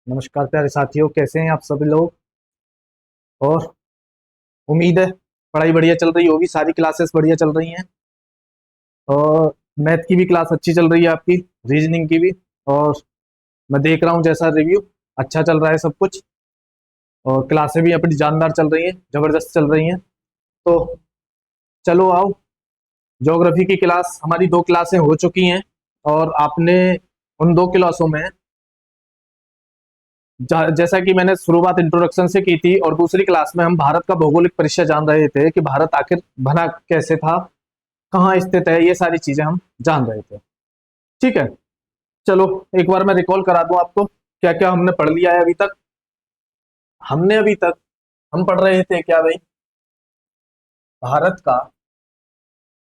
नमस्कार प्यारे साथियों, कैसे हैं आप सभी लोग। और उम्मीद है पढ़ाई बढ़िया चल रही होगी, सारी क्लासेस बढ़िया चल रही हैं। और मैथ की भी क्लास अच्छी चल रही है आपकी, रीजनिंग की भी। और मैं देख रहा हूँ जैसा रिव्यू अच्छा चल रहा है सब कुछ। और क्लासें भी अपनी जानदार चल रही हैं, जबरदस्त चल रही हैं। तो चलो आओ, ज्योग्राफी की क्लास हमारी 2 क्लासें हो चुकी हैं। और आपने उन 2 क्लासों में जैसा कि मैंने शुरुआत इंट्रोडक्शन से की थी, और दूसरी क्लास में हम भारत का भौगोलिक परिचय जान रहे थे कि भारत आखिर बना कैसे था, कहाँ स्थित है, ये सारी चीजें हम जान रहे थे। ठीक है, चलो एक बार मैं रिकॉल करा दूं आपको क्या क्या हमने पढ़ लिया है अभी तक। हमने अभी तक हम पढ़ रहे थे क्या भाई, भारत का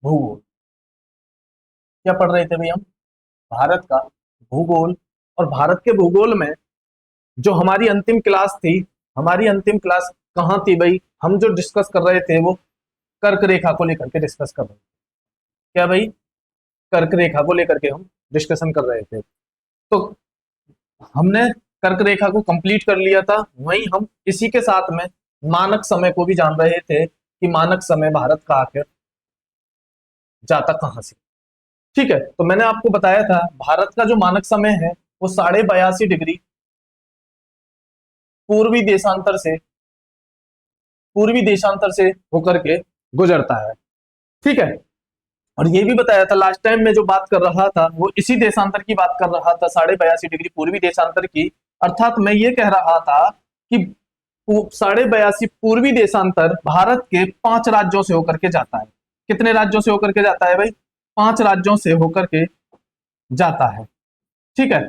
भूगोल। क्या पढ़ रहे थे भाई हम, भारत का भूगोल। और भारत के भूगोल में जो हमारी अंतिम क्लास थी, हमारी अंतिम क्लास कहाँ थी भाई, हम जो डिस्कस कर रहे थे वो कर्क रेखा को लेकर के डिस्कस कर रहे थे। क्या भाई, कर्क रेखा को लेकर के हम डिस्कशन कर रहे थे। तो हमने कर्क रेखा को कंप्लीट कर लिया था। वहीं हम इसी के साथ में मानक समय को भी जान रहे थे कि मानक समय भारत का आखिर जाता कहां से। ठीक है, तो मैंने आपको बताया था भारत का जो मानक समय है वो 82.5 डिग्री पूर्वी देशांतर से पूर्वी देशांतर से होकर के गुजरता है। ठीक है, और ये भी बताया था लास्ट टाइम में जो बात कर रहा था वो इसी देशांतर की बात कर रहा था, 82.5 डिग्री पूर्वी देशांतर की। अर्थात मैं ये कह रहा था कि 82.5 पूर्वी देशांतर भारत के 5 राज्यों से होकर के जाता है। कितने राज्यों से होकर के जाता है भाई, 5 राज्यों से होकर के जाता है। ठीक है,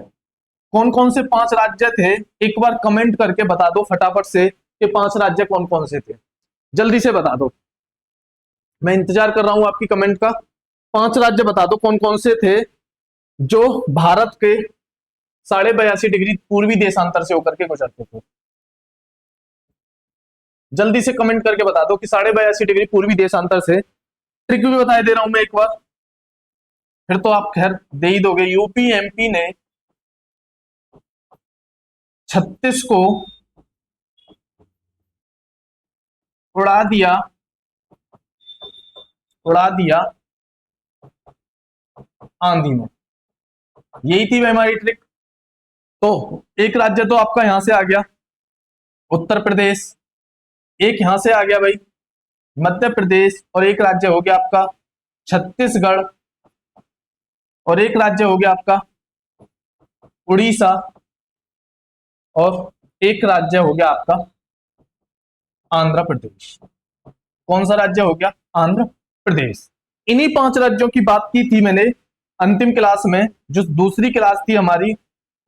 कौन कौन से 5 राज्य थे, एक बार कमेंट करके बता दो फटाफट से कि 5 राज्य कौन कौन से थे। जल्दी से बता दो, मैं इंतजार कर रहा हूं आपकी कमेंट का। 5 राज्य बता दो कौन कौन से थे जो भारत के 82.5 डिग्री पूर्वी देशांतर से होकर के गुजरते थे। जल्दी से कमेंट करके बता दो कि 82.5 डिग्री पूर्वी देशांतर से। ट्रिक भी बता दे रहा हूं मैं एक बार, फिर तो आप खैर दे ही दोगे। यूपी एमपी ने छत्तीस को उड़ा दिया, उड़ा दिया आंधी में। यही थी भाई हमारी ट्रिक। तो एक राज्य तो आपका यहां से आ गया, उत्तर प्रदेश। एक यहां से आ गया भाई, मध्य प्रदेश। और एक राज्य हो गया आपका छत्तीसगढ़। और एक राज्य हो गया आपका उड़ीसा। और एक राज्य हो गया आपका आंध्र प्रदेश। कौन सा राज्य हो गया, आंध्र प्रदेश। इन्हीं 5 राज्यों की बात की थी मैंने अंतिम क्लास में। जो दूसरी क्लास थी हमारी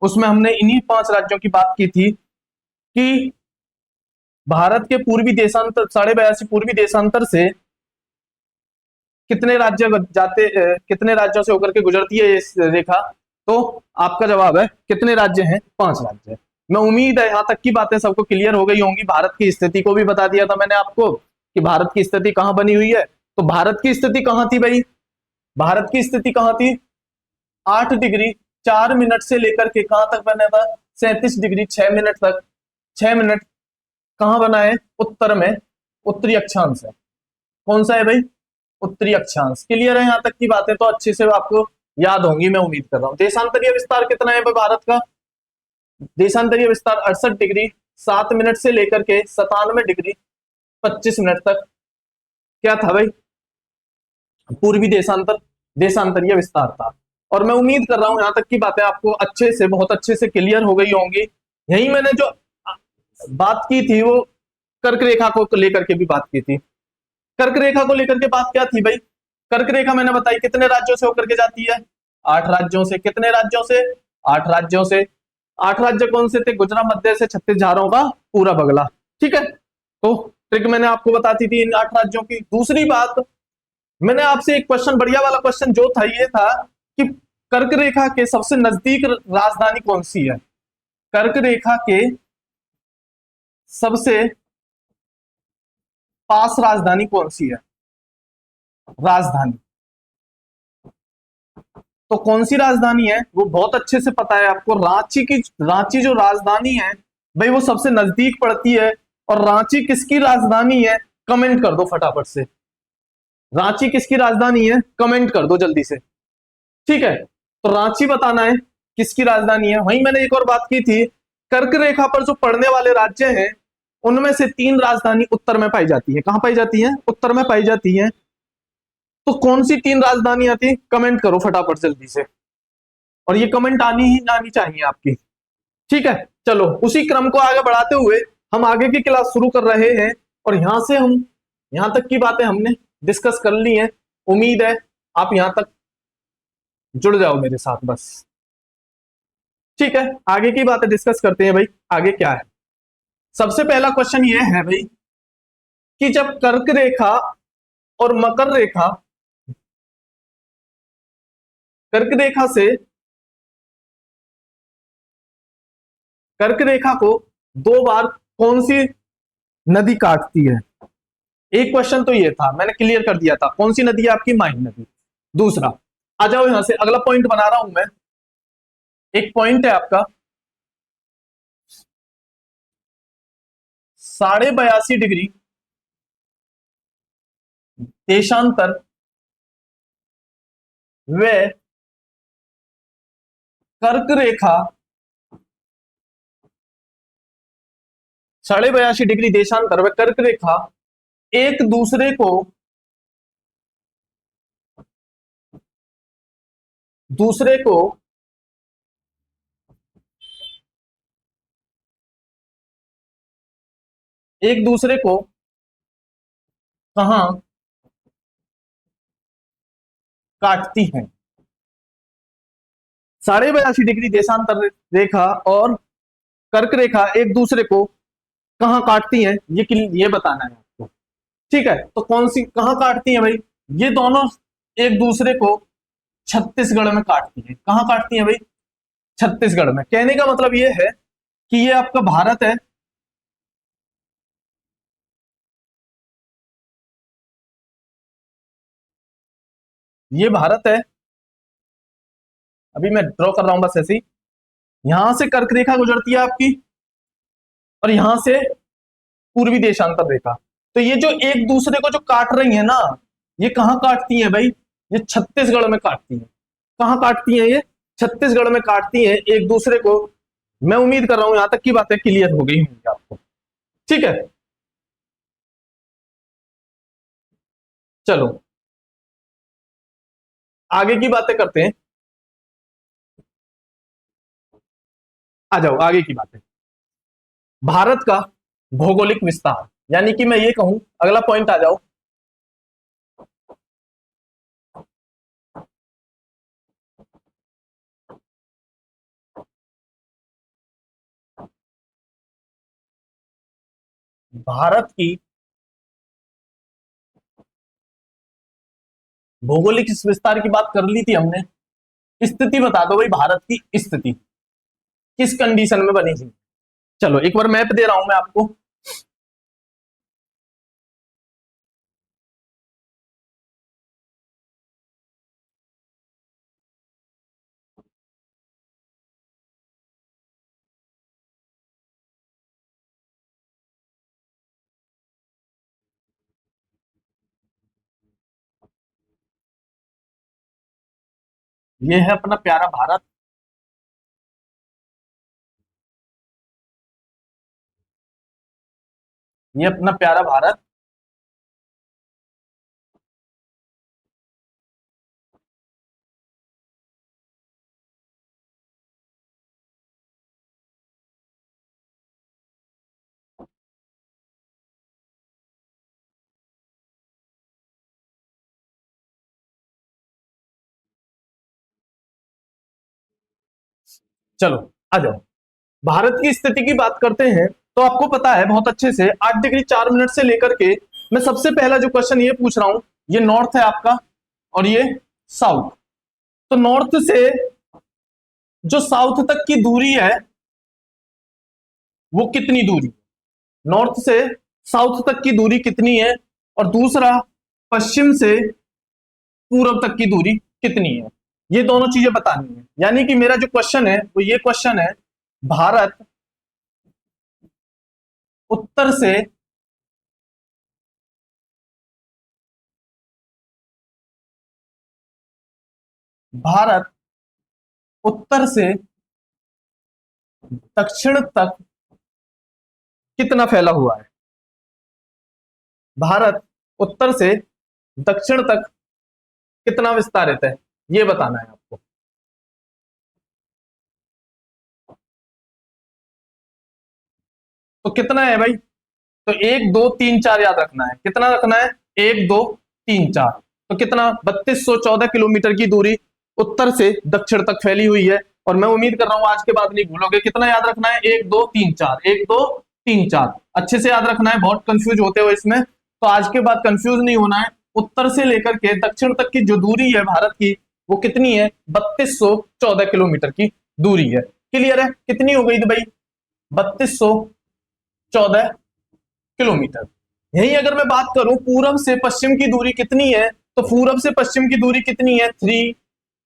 उसमें हमने इन्हीं 5 राज्यों की बात की थी कि भारत के पूर्वी देशांतर 82.5 पूर्वी देशांतर से कितने राज्य जाते, कितने राज्यों से होकर के गुजरती है ये रेखा। तो आपका जवाब है कितने राज्य हैं, 5 राज्य। मैं उम्मीद है यहां तक की बातें सबको क्लियर हो गई होंगी। भारत की स्थिति को भी बता दिया था मैंने आपको कि भारत की स्थिति कहां बनी हुई है। तो भारत की स्थिति कहां थी भाई, भारत की स्थिति कहां थी, 8 डिग्री 4 मिनट से लेकर के कहां तक बना था, 37 डिग्री 6 मिनट तक। 6 मिनट कहां बना है, उत्तर में, उत्तरी अक्षांश है। कौन सा है भाई, उत्तरी अक्षांश। क्लियर है, यहां तक की बातें तो अच्छे से आपको याद होंगी मैं उम्मीद कर रहा हूं। देशांतरीय विस्तार कितना है भाई भारत का, देशांतरीय विस्तार 68 डिग्री 7 मिनट से लेकर के 97 डिग्री 25 मिनट तक क्या था भाई, पूर्वी देशांतर, देशांतरीय विस्तार था। और मैं उम्मीद कर रहा हूं यहां तक की बातें आपको अच्छे से, बहुत अच्छे से क्लियर हो गई होंगी। यही मैंने जो बात की थी वो कर्क रेखा को लेकर के भी बात की थी। कर्क रेखा को लेकर के बात क्या थी भाई, कर्क रेखा मैंने बताई कितने राज्यों से होकर के जाती है, 8 राज्यों से। कितने राज्यों से, 8 राज्यों से। 8 राज्य कौन से थे, गुजरात मध्य से छत्तीस झारों का पूरा बगला। ठीक है, तो ट्रिक मैंने आपको बताती थी इन 8 राज्यों की। दूसरी बात, मैंने आपसे एक क्वेश्चन, बढ़िया वाला क्वेश्चन जो था ये था कि कर्क रेखा के सबसे नजदीक राजधानी कौन सी है। कर्क रेखा के सबसे पास राजधानी कौन सी है, राजधानी। तो कौन सी राजधानी है वो बहुत अच्छे से पता है आपको। रांची जो राजधानी है भाई वो सबसे नजदीक पड़ती है। और रांची किसकी राजधानी है, कमेंट कर दो फटाफट से। रांची किसकी राजधानी है, कमेंट कर दो जल्दी से। ठीक है, तो रांची बताना है किसकी राजधानी है। वहीं मैंने एक और बात की थी, कर्क रेखा पर जो पड़ने वाले राज्य हैं उनमें से 3 राजधानी उत्तर में पाई जाती है। कहां पाई जाती है, उत्तर में पाई जाती है। तो कौन सी 3 राजधानी आती, कमेंट करो फटाफट जल्दी से। और ये कमेंट आनी ही आनी चाहिए आपकी। ठीक है, चलो उसी क्रम को आगे बढ़ाते हुए हम आगे की क्लास शुरू कर रहे हैं। और यहां से हम यहां तक की बातें हमने डिस्कस कर ली है। उम्मीद है आप यहां तक जुड़ जाओ मेरे साथ बस। ठीक है, आगे की बातें डिस्कस करते हैं भाई। आगे क्या है, सबसे पहला क्वेश्चन ये है भाई कि जब कर्क रेखा और मकर रेखा, कर्क रेखा से कर्क रेखा को 2 बार कौन सी नदी काटती है। एक क्वेश्चन तो ये था, मैंने क्लियर कर दिया था कौन सी नदी है आपकी, माही नदी। दूसरा, आ जाओ यहां से अगला पॉइंट बना रहा हूं मैं। एक पॉइंट है आपका 82.5 डिग्री देशांतर व कर्क रेखा, 82.5 डिग्री देशांतर व कर्क रेखा एक दूसरे को दूसरे को एक दूसरे को कहां काटती हैं। 82.5 डिग्री देशांतर रेखा और कर्क रेखा एक दूसरे को कहां काटती हैं, ये बताना है आपको। ठीक है, तो कौन सी कहां काटती हैं भाई, ये दोनों एक दूसरे को छत्तीसगढ़ में काटती हैं। कहां काटती हैं भाई, छत्तीसगढ़ में। कहने का मतलब ये है कि ये आपका भारत है, ये भारत है। अभी मैं ड्रॉ कर रहा हूं बस ऐसे ही। यहां से कर्क रेखा गुजरती है आपकी और यहां से पूर्वी देशांतर रेखा। तो ये जो एक दूसरे को जो काट रही है ना, ये कहां काटती है भाई, ये छत्तीसगढ़ में काटती है। कहां काटती है, ये छत्तीसगढ़ में काटती है एक दूसरे को। मैं उम्मीद कर रहा हूं यहां तक की बातें क्लियर हो गई होंगी आपको। ठीक है, चलो आगे की बातें करते हैं। आ जाओ आगे की बातें। भारत का भौगोलिक विस्तार, यानी कि मैं ये कहूं, अगला पॉइंट आ जाओ। भारत की भौगोलिक विस्तार की बात कर ली थी हमने। स्थिति बता दो भाई, भारत की स्थिति किस कंडीशन में बनी थी। चलो एक बार मैप दे रहा हूं मैं आपको। ये है अपना प्यारा भारत। ये अपना प्यारा भारत। चलो आ जाओ, भारत की स्थिति की बात करते हैं। तो आपको पता है बहुत अच्छे से 8 डिग्री 4 मिनट से लेकर के, मैं सबसे पहला जो क्वेश्चन ये पूछ रहा हूं, ये नॉर्थ है आपका और ये साउथ। तो नॉर्थ से जो साउथ तक की दूरी है वो कितनी दूरी, नॉर्थ से साउथ तक की दूरी कितनी है, और दूसरा पश्चिम से पूर्व तक की दूरी कितनी है, ये दोनों चीजें बतानी है। यानी कि मेरा जो क्वेश्चन है वो ये क्वेश्चन है, भारत उत्तर से भारत उत्तर से दक्षिण तक कितना फैला हुआ है। भारत उत्तर से दक्षिण तक कितना विस्तारित है, ये बताना है आपको। तो कितना है भाई, तो 1 2 3 4 याद रखना है। कितना रखना है, 1 2 3 4। तो कितना, 3214 किलोमीटर की दूरी उत्तर से दक्षिण तक फैली हुई है। और मैं उम्मीद कर रहा हूं आज के बाद नहीं भूलोगे। कितना याद रखना है, 1 2 3 4, 1 2 3 4। अच्छे से याद रखना है, बहुत कंफ्यूज होते हो इसमें, तो आज के बाद कंफ्यूज नहीं होना है। उत्तर से लेकर के दक्षिण तक की जो दूरी है भारत की, वो कितनी है, 3214 किलोमीटर की दूरी है। क्लियर है, कितनी हो गई थी भाई, 3214 किलोमीटर। यही अगर मैं बात करूं पूरब से पश्चिम की दूरी कितनी है, तो पूरब से पश्चिम की दूरी कितनी है, 3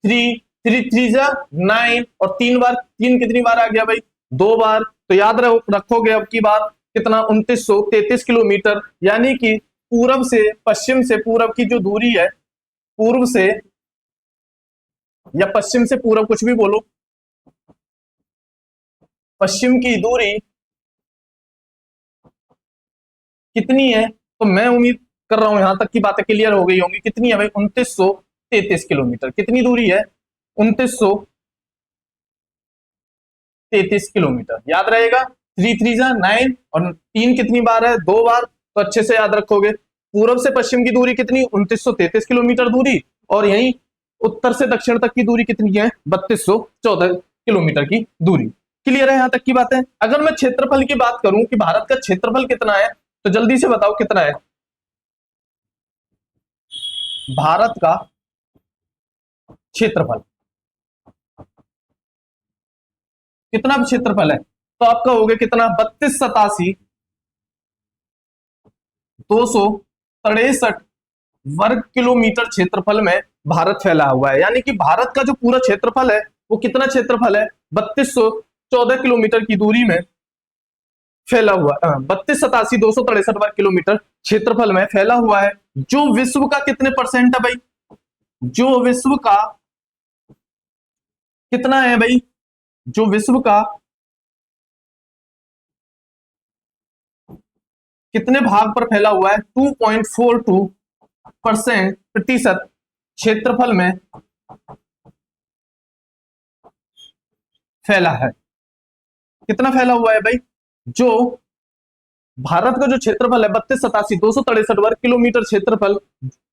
3 3 3 9। और 3 बार, 3 कितनी बार आ गया भाई, 2 बार। तो याद रखोगे अब की बार कितना, 2933 किलोमीटर। यानी कि पूरब से पश्चिम से पूरब की जो दूरी है, पूर्व से या पश्चिम से पूरब, कुछ भी बोलो, पश्चिम की दूरी कितनी है। तो मैं उम्मीद कर रहा हूं यहां तक की बातें क्लियर हो गई होंगी। कितनी है भाई, 2933 किलोमीटर। कितनी दूरी है, 2933 किलोमीटर। याद रहेगा, 3 3 9 और 3 कितनी बार है, 2 बार। तो अच्छे से याद रखोगे, पूरब से पश्चिम की दूरी कितनी, 2933 किलोमीटर दूरी। और यही उत्तर से दक्षिण तक की दूरी कितनी है, 3214 किलोमीटर की दूरी। क्लियर है यहां तक की बातें। अगर मैं क्षेत्रफल की बात करूं कि भारत का क्षेत्रफल कितना है, तो जल्दी से बताओ कितना है भारत का क्षेत्रफल। कितना क्षेत्रफल है, तो आपका हो गया कितना, 3287 वर्ग किलोमीटर क्षेत्रफल में भारत फैला हुआ है। यानी कि भारत का जो पूरा क्षेत्रफल है, वो कितना क्षेत्रफल है, 3214 किलोमीटर की दूरी में फैला हुआ, 3287 वर्ग किलोमीटर क्षेत्रफल में फैला हुआ है। जो विश्व का कितने परसेंट है भाई, जो विश्व का कितना है भाई, जो विश्व का कितने भाग पर फैला हुआ है, 2.42% प्रतिशत क्षेत्रफल में फैला है। कितना फैला हुआ है भाई, जो भारत का जो क्षेत्रफल है 3287 वर्ग किलोमीटर क्षेत्रफल,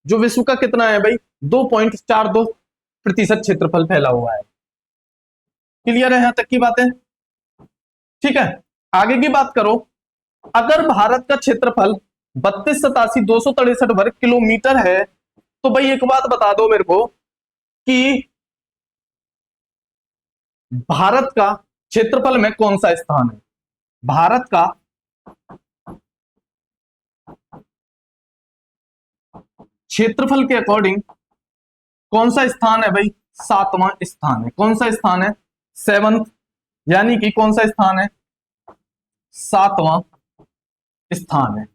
जो विश्व का कितना है भाई, 2.42% क्षेत्रफल फैला हुआ है। क्लियर है यहां तक की बातें, ठीक है। आगे की बात करो, अगर भारत का क्षेत्रफल 3287 वर्ग किलोमीटर है, तो भाई एक बात बता दो मेरे को कि भारत का क्षेत्रफल में कौन सा स्थान है, भारत का क्षेत्रफल के अकॉर्डिंग कौन सा स्थान है भाई, 7वां स्थान है। कौन सा स्थान है, 7th। यानी कि कौन सा स्थान है, 7वां स्थान है।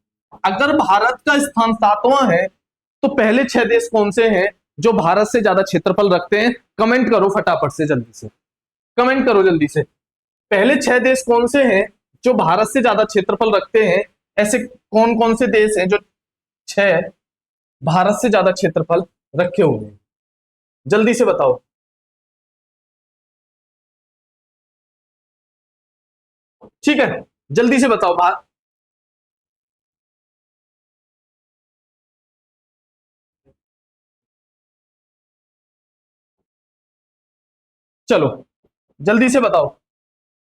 अगर भारत का स्थान 7वां है, तो पहले 6 देश कौन से हैं जो भारत से ज्यादा क्षेत्रफल रखते हैं, कमेंट करो फटाफट से, जल्दी से कमेंट करो जल्दी से। पहले 6 देश कौन से हैं जो भारत से ज्यादा क्षेत्रफल रखते हैं, ऐसे कौन कौन से देश हैं जो 6 भारत से ज्यादा क्षेत्रफल रखे हुए हैं, जल्दी से बताओ। ठीक है, जल्दी से बताओ। चलो जल्दी से बताओ।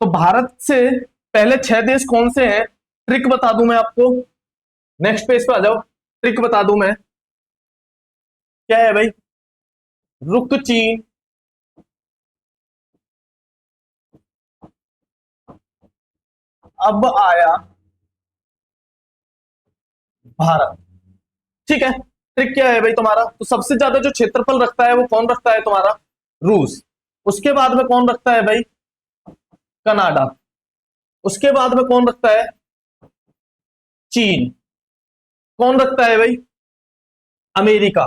तो भारत से पहले 6 देश कौन से हैं, ट्रिक बता दूं मैं आपको, नेक्स्ट पेज पे आ जाओ। ट्रिक बता दूं मैं, क्या है भाई, रुक चीन, अब आया भारत। ठीक है, ट्रिक क्या है भाई तुम्हारा, तो सबसे ज्यादा जो क्षेत्रफल रखता है वो कौन रखता है तुम्हारा, रूस। उसके बाद में कौन रखता है भाई? कनाडा। उसके बाद में कौन रखता है? चीन। कौन रखता है भाई? अमेरिका।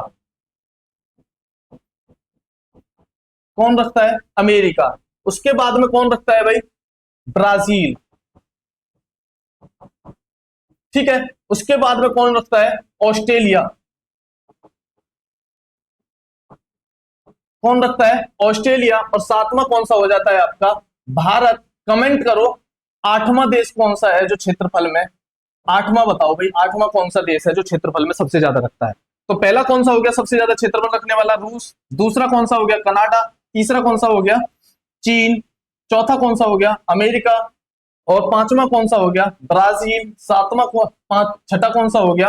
कौन रखता है? अमेरिका। उसके बाद में कौन रखता है भाई? ब्राजील। ठीक है। उसके बाद में कौन रखता है? ऑस्ट्रेलिया। कौन रखता है? ऑस्ट्रेलिया। और सातवां कौन सा हो जाता है आपका? भारत। कमेंट करो आठवां देश कौन सा है जो क्षेत्रफल में, आठवां बताओ भाई, आठवां कौन सा देश है जो क्षेत्रफल में सबसे ज्यादा रखता है? तो पहला कौन सा हो गया सबसे ज्यादा क्षेत्रफल रखने वाला? रूस। दूसरा कौन सा हो गया? कनाडा। तीसरा कौन सा हो गया? चीन। चौथा कौन सा हो गया? अमेरिका। और पांचवा कौन सा हो गया? ब्राजील। छठा कौन सा हो गया?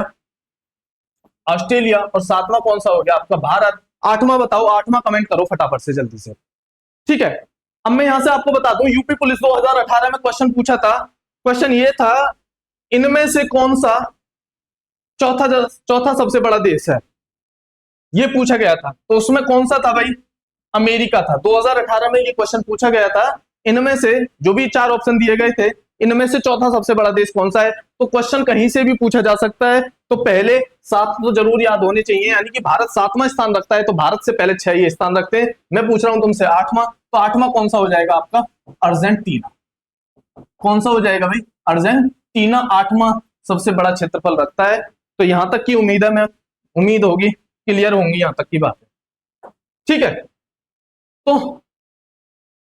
ऑस्ट्रेलिया। और सातवां कौन सा हो गया आपका? भारत। आठवां बताओ, आठवां कमेंट करो फटाफट से जल्दी से। ठीक है। अब मैं यहां से आपको बता दूं, यूपी पुलिस 2018 में क्वेश्चन पूछा था। क्वेश्चन ये था, इनमें से कौन सा चौथा चौथा सबसे बड़ा देश है, ये पूछा गया था। तो उसमें कौन सा था भाई? अमेरिका था। 2018 में ये क्वेश्चन पूछा गया था। इनमें से जो भी चार ऑप्शन दिए गए थे, इनमें से चौथा सबसे बड़ा देश कौन सा है? तो क्वेश्चन कहीं से भी पूछा जा सकता है। तो पहले सात तो जरूर याद होने चाहिए, यानी कि भारत सातवां स्थान रखता है, तो भारत से पहले छह ये स्थान रखते हैं। मैं पूछ रहा हूं तुमसे आठवां, तो आठवां कौन सा हो जाएगा आपका? अर्जेंटीना। कौन सा हो जाएगा भाई? अर्जेंटीना आठवां सबसे बड़ा क्षेत्रफल रखता है। तो यहां तक की उम्मीद है, मैं उम्मीद होगी क्लियर होंगी यहां तक की बात है। ठीक है। तो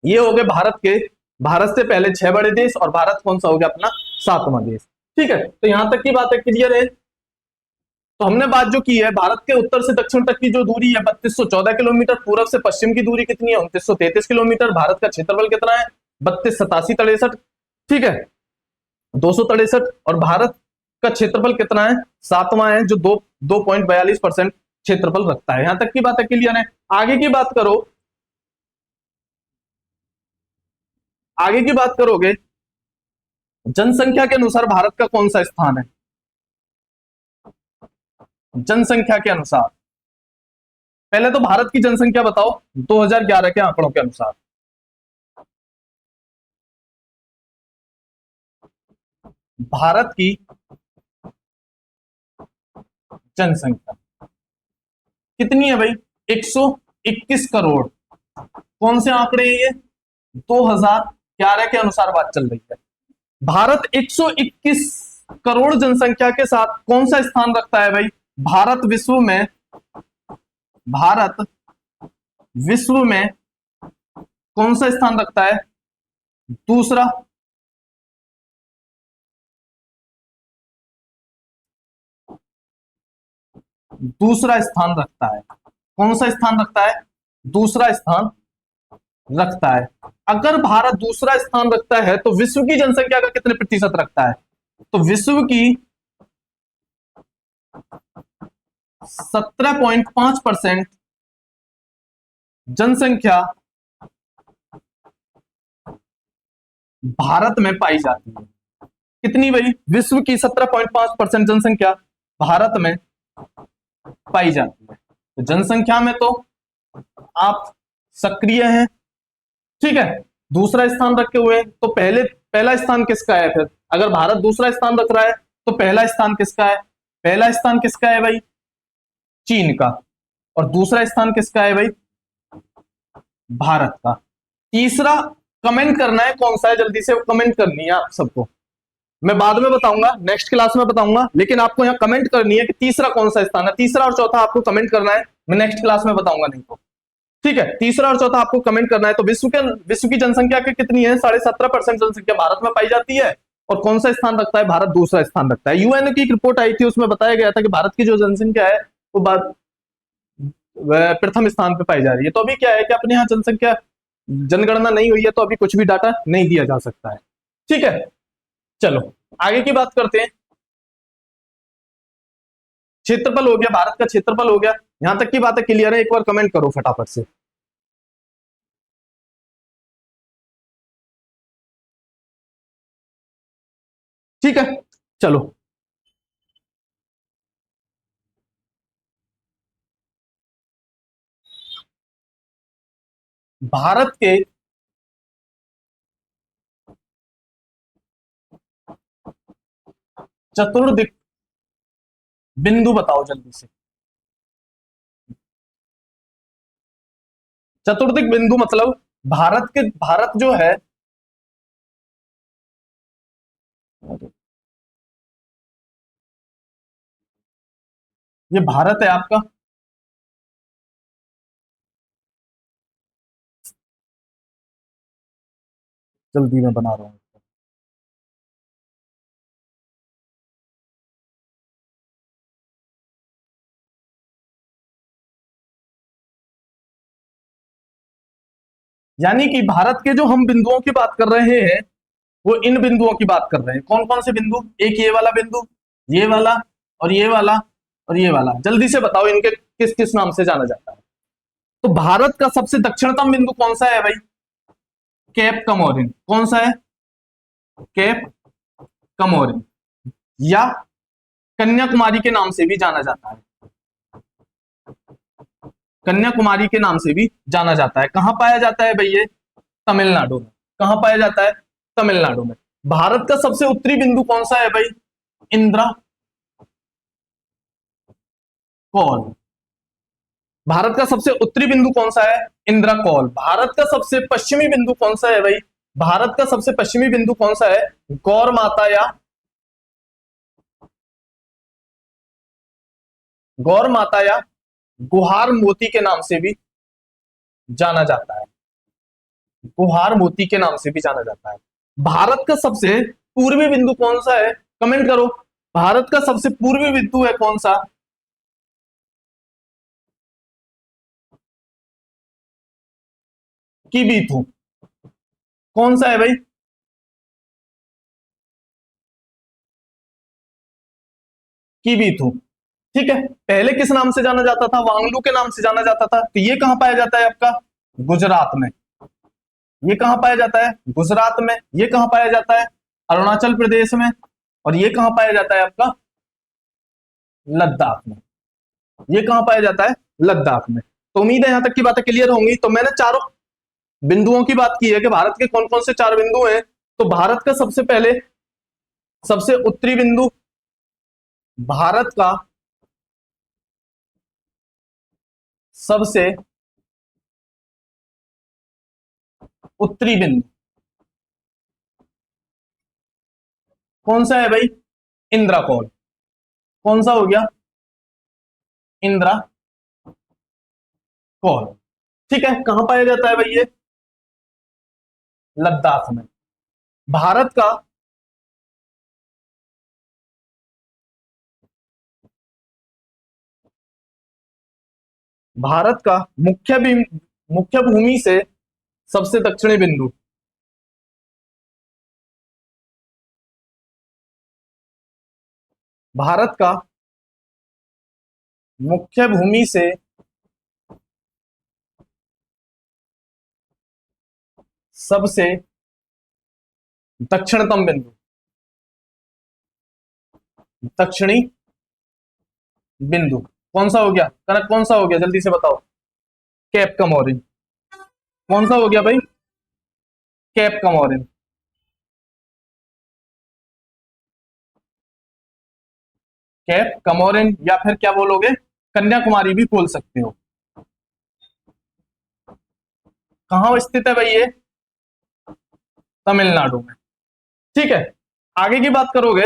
ये हो गए भारत के, भारत से पहले छह बड़े देश, और भारत कौन सा हो गया अपना? सातवां देश। ठीक है। तो यहां तक की बात है क्लियर है। तो हमने बात जो की है, भारत के उत्तर से दक्षिण तक की जो दूरी है 3214 किलोमीटर, पूर्व से पश्चिम की दूरी कितनी है? 2933 किलोमीटर। भारत का क्षेत्रफल कितना है? 32 87 63। ठीक है, 263। और भारत का क्षेत्रफल कितना है? सातवां है, जो 2.42% क्षेत्रफल रखता है। यहां तक की बात है क्लियर है। आगे की बात करो, आगे की बात करोगे, जनसंख्या के अनुसार भारत का कौन सा स्थान है? जनसंख्या के अनुसार पहले तो भारत की जनसंख्या बताओ 2011 के आंकड़ों के अनुसार। भारत की जनसंख्या कितनी है भाई? 121 करोड़। कौन से आंकड़े हैं ये? 2011 के अनुसार बात चल रही है। भारत 121 करोड़ जनसंख्या के साथ कौन सा स्थान रखता है भाई? भारत विश्व में, भारत विश्व में कौन सा स्थान रखता है? दूसरा। दूसरा स्थान रखता है। कौन सा स्थान रखता है? दूसरा स्थान रखता है। अगर भारत दूसरा स्थान रखता है तो विश्व की जनसंख्या का कितने प्रतिशत रखता है? तो विश्व की 17.5% जनसंख्या भारत में पाई जाती है। कितनी भाई? विश्व की 17.5% जनसंख्या भारत में पाई जाती है। तो जनसंख्या में तो आप सक्रिय हैं। ठीक है। दूसरा स्थान रखे हुए, तो पहले पहला स्थान किसका है फिर? अगर भारत दूसरा स्थान रख रहा है तो पहला स्थान किसका है? पहला स्थान किसका है भाई? चीन का। और दूसरा स्थान किसका है भाई? भारत का। तीसरा कमेंट करना है कौन सा है, जल्दी से कमेंट करनी है आप सबको। मैं बाद में बताऊंगा, नेक्स्ट क्लास में बताऊंगा, लेकिन आपको यहाँ कमेंट करनी है कि तीसरा कौन सा स्थान है। तीसरा और चौथा आपको कमेंट करना है, मैं नेक्स्ट क्लास में बताऊंगा नहीं तो। ठीक है, तीसरा और चौथा आपको कमेंट करना है। तो विश्व की जनसंख्या की कितनी है? 17.5% जनसंख्या भारत में पाई जाती है। और कौन सा स्थान रखता है? भारत दूसरा स्थान रखता है। यूएनओ की एक रिपोर्ट आई थी, उसमें बताया गया था कि भारत की जो जनसंख्या है वो वह प्रथम स्थान पे पाई जा रही है। तो अभी क्या है कि अपने यहाँ जनसंख्या जनगणना नहीं हुई है, तो अभी कुछ भी डाटा नहीं दिया जा सकता है। ठीक है, चलो आगे की बात करते हैं। क्षेत्रफल हो गया, भारत का क्षेत्रफल हो गया, यहां तक की बात है क्लियर है? एक बार कमेंट करो फटाफट से। ठीक है, चलो। भारत के चतुर्दिक बिंदु बताओ जल्दी से। चतुर्दिक बिंदु मतलब भारत जो है, ये भारत है आपका, जल्दी मैं बना रहा हूं। यानी कि भारत के जो हम बिंदुओं की बात कर रहे हैं, वो इन बिंदुओं की बात कर रहे हैं। कौन कौन से बिंदु? एक ये वाला बिंदु, ये वाला, और ये वाला, और ये वाला। जल्दी से बताओ इनके किस किस नाम से जाना जाता है। तो भारत का सबसे दक्षिणतम बिंदु कौन सा है भाई? केप कमोरिन। कौन सा है? केप कमोरिन, या कन्याकुमारी के नाम से भी जाना जाता है। कन्याकुमारी के नाम से भी जाना जाता है। कहां पाया जाता है भाई ये? तमिलनाडु में। कहां पाया जाता है? तमिलनाडु में। भारत का सबसे उत्तरी बिंदु कौन सा है भाई? इंदिरा कौल। भारत का सबसे उत्तरी बिंदु कौन सा है? इंदिरा कौल। भारत का सबसे पश्चिमी बिंदु कौन सा है भाई? भारत का सबसे पश्चिमी बिंदु कौन सा है? गौर माता, या गौर माता या गुहार मोती के नाम से भी जाना जाता है। गुहार मोती के नाम से भी जाना जाता है। भारत का सबसे पूर्वी बिंदु कौन सा है? कमेंट करो। भारत का सबसे पूर्वी बिंदु है कौन सा? किबीथू। कौन सा है भाई? किबीथू। ठीक है। पहले किस नाम से जाना जाता था? वांगलू के नाम से जाना जाता था। तो ये कहां पाया जाता है आपका? गुजरात में। ये कहां पाया जाता है? गुजरात में। ये कहां पाया जाता है? अरुणाचल प्रदेश में। और ये कहां पाया जाता है आपका? लद्दाख में। ये कहां पाया जाता है? लद्दाख में। तो उम्मीद है यहां तक की बातें क्लियर होंगी। तो मैंने चारों बिंदुओं की बात की है कि भारत के कौन कौन से चार बिंदु हैं। तो भारत का सबसे पहले सबसे उत्तरी बिंदु, भारत का सबसे उत्तरी बिंदु कौन सा है भाई? इंदिरा कौल। कौन सा हो गया? इंदिरा कौल। ठीक है। कहां पाया जाता है भाई ये? लद्दाख में। भारत का भारत का मुख्य भूमि से सबसे दक्षिणी बिंदु, भारत का मुख्य भूमि से सबसे दक्षिणतम बिंदु, दक्षिणी बिंदु कौन सा हो गया? कनक कौन सा हो गया? जल्दी से बताओ। केप कमोरिन। कौन सा हो गया भाई? केप कमोरिन। कैप कमोरिन, या फिर क्या बोलोगे? कन्याकुमारी भी बोल सकते हो। कहां स्थित है भाई ये? तमिलनाडु में। ठीक है। आगे की बात करोगे।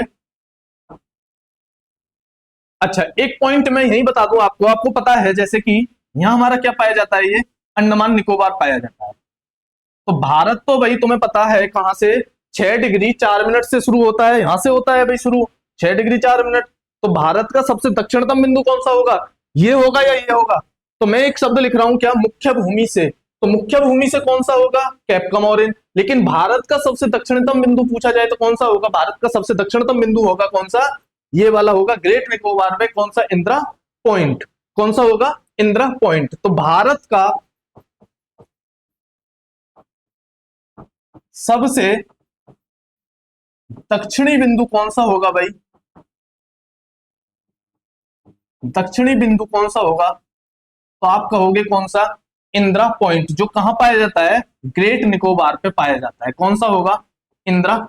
अच्छा, एक पॉइंट मैं यही बता दूं आपको। आपको पता है जैसे कि यहां हमारा क्या पाया जाता है? ये अंडमान निकोबार पाया जाता है। तो भारत तो भाई तुम्हें पता है कहां से? 6 डिग्री 4 मिनट से शुरू होता है। यहां से होता है भाई शुरू, 6 डिग्री 4 मिनट। तो भारत का सबसे दक्षिणतम बिंदु कौन सा होगा? ये होगा या ये होगा? तो मैं एक शब्द लिख रहा हूं, क्या? मुख्य भूमि से। तो मुख्य भूमि से कौन सा होगा? कैप कमोरिन। लेकिन भारत का सबसे दक्षिणतम बिंदु पूछा जाए तो कौन सा होगा? भारत का सबसे दक्षिणतम बिंदु होगा कौन सा? ये वाला होगा। ग्रेट निकोबार में कौन सा? इंदिरा पॉइंट। कौन सा होगा? इंदिरा पॉइंट। तो भारत का सबसे दक्षिणी बिंदु कौन सा होगा भाई? दक्षिणी बिंदु कौन सा होगा? तो आप कहोगे कौन सा? इंदिरा पॉइंट, जो कहां पाया जाता है, ग्रेट निकोबार पे पाया जाता है। कौन सा होगा, इंदिरा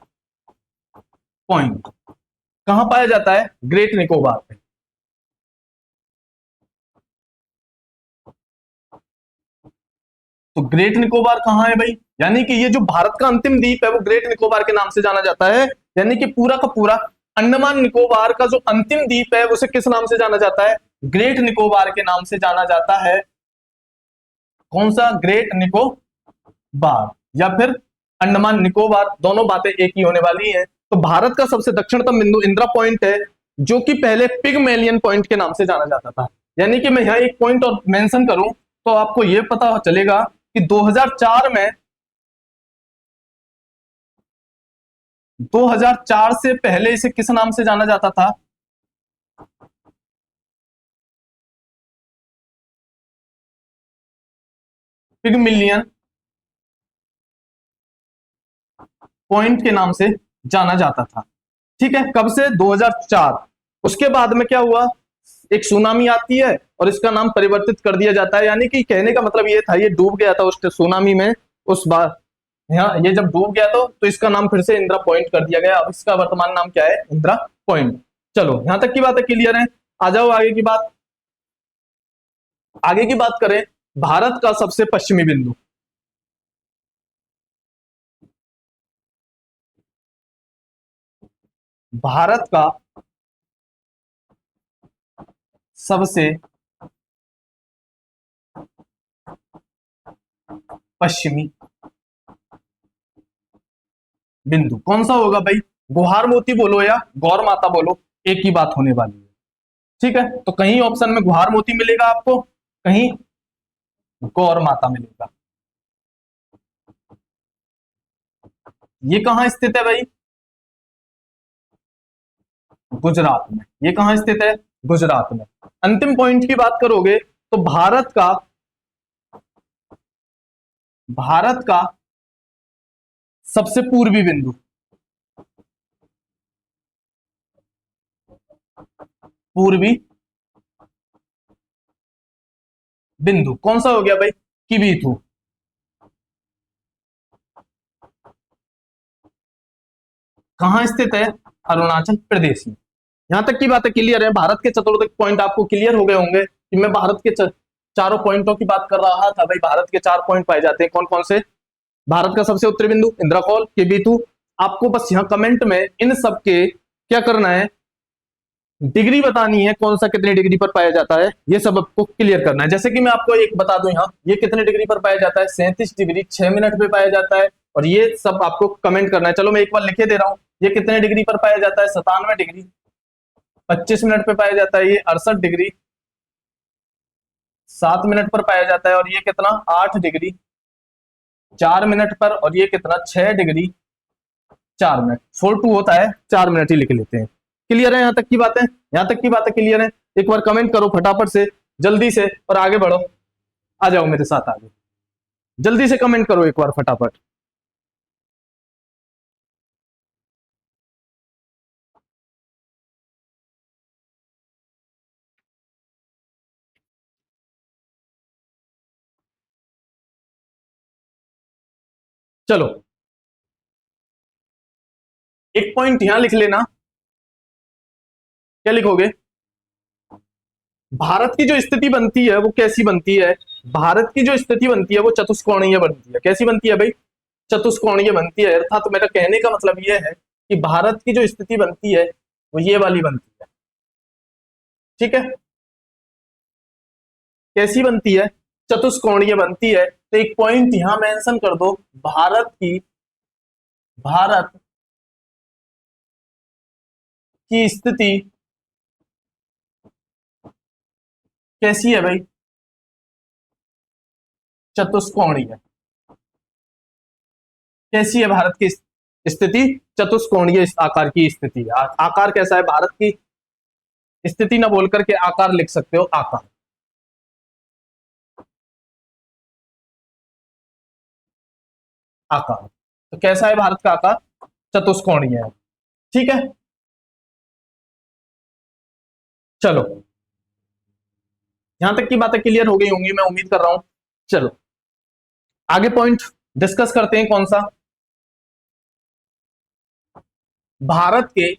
पॉइंट कहां पाया जाता है, ग्रेट निकोबार पे। तो ग्रेट निकोबार कहां है भाई, यानी कि ये जो भारत का अंतिम द्वीप है वो ग्रेट निकोबार के नाम से जाना जाता है। यानी कि पूरा का पूरा अंडमान निकोबार का जो अंतिम द्वीप है उसे किस नाम से जाना जाता है, ग्रेट निकोबार के नाम से जाना जाता है। कौन सा, ग्रेट निकोबार या फिर अंडमान निकोबार, दोनों बातें एक ही होने वाली है। तो भारत का सबसे दक्षिणतम बिंदु इंदिरा पॉइंट है, जो कि पहले पिगमेलियन पॉइंट के नाम से जाना जाता था। यानी कि मैं यहां एक पॉइंट और मेंशन करूं तो आपको यह पता चलेगा कि 2004 से पहले इसे किस नाम से जाना जाता था, पिगमिलियन पॉइंट के नाम से जाना जाता था। ठीक है, कब से, 2004। उसके बाद में क्या हुआ, एक सुनामी आती है और इसका नाम परिवर्तित कर दिया जाता है। यानी कि कहने का मतलब ये था, ये डूब गया था उस सुनामी में उस बार, यहाँ ये जब डूब गया तो इसका नाम फिर से इंदिरा पॉइंट कर दिया गया। अब इसका वर्तमान नाम क्या है, इंदिरा पॉइंट। चलो यहां तक की बात है क्लियर है। आ जाओ आगे की बात, आगे की बात करें, भारत का सबसे पश्चिमी बिंदु, भारत का सबसे पश्चिमी बिंदु कौन सा होगा भाई, गुहार मोती बोलो या गौर माता बोलो, एक ही बात होने वाली है। ठीक है, तो कहीं ऑप्शन में गुहार मोती मिलेगा आपको, कहीं गौर माता मिलेगा। ये कहां स्थित है भाई, गुजरात में। ये कहां स्थित है, गुजरात में। अंतिम पॉइंट की बात करोगे तो भारत का सबसे पूर्वी बिंदु, पूर्वी बिंदु कौन सा हो गया भाई, किबीथू। कहां स्थित है, अरुणाचल प्रदेश में। यहां तक की बातें क्लियर है, भारत के चतुर्थ पॉइंट आपको क्लियर हो गए होंगे कि मैं भारत के चारों पॉइंटों की बात कर रहा था। भाई भारत के 4 पॉइंट पाए जाते हैं, कौन कौन से, भारत का सबसे उत्तरी बिंदु इंद्राकोल, केबीतू। आपको बस यहाँ कमेंट में इन सब के क्या करना है, डिग्री बतानी है, कौन सा कितने डिग्री पर पाया जाता है, ये सब आपको क्लियर करना है। जैसे कि मैं आपको एक बता दूं, यहाँ ये कितने डिग्री पर पाया जाता है, 37 डिग्री 6 मिनट पे पाया जाता है। और ये सब आपको कमेंट करना है। चलो मैं एक बार लिखे दे रहा हूँ, ये कितने डिग्री पर पाया जाता है, 97 डिग्री 25 मिनट पे पाया जाता है। ये 68 डिग्री 7 मिनट पर पाया जाता है। और ये कितना, 8 डिग्री 4 मिनट पर। और ये कितना, 6 डिग्री 4 मिनट। 42 होता है, 4 मिनट ही लिख लेते हैं। क्लियर है यहाँ तक की बातें, यहाँ तक की बातें क्लियर है। एक बार कमेंट करो फटाफट से, जल्दी से, और आगे बढ़ो। आ जाओ मेरे साथ आगे, जल्दी से कमेंट करो एक बार फटाफट। चलो एक पॉइंट यहां लिख लेना, क्या लिखोगे, भारत की जो स्थिति बनती है वो कैसी बनती है, भारत की जो स्थिति बनती है वो चतुष्कोणीय बनती है। कैसी बनती है भाई, चतुष्कोणीय बनती है। अर्थात तो मेरा कहने का मतलब यह है कि भारत की जो स्थिति बनती है वो ये वाली बनती है। ठीक है, कैसी बनती है, चतुष्कोणीय बनती है। तो एक पॉइंट यहां मेंशन कर दो, भारत की स्थिति कैसी है भाई, चतुष्कोणीय। कैसी है भारत की स्थिति, चतुष्कोणीय इस आकार की स्थिति है। आकार कैसा है भारत की, स्थिति ना बोल करके आकार लिख सकते हो, आकार। आकार तो कैसा है भारत का आकार, चतुष्कोणीय है। ठीक है, चलो यहां तक की बातें क्लियर हो गई होंगी, मैं उम्मीद कर रहा हूं। चलो आगे पॉइंट डिस्कस करते हैं, कौन सा? भारत के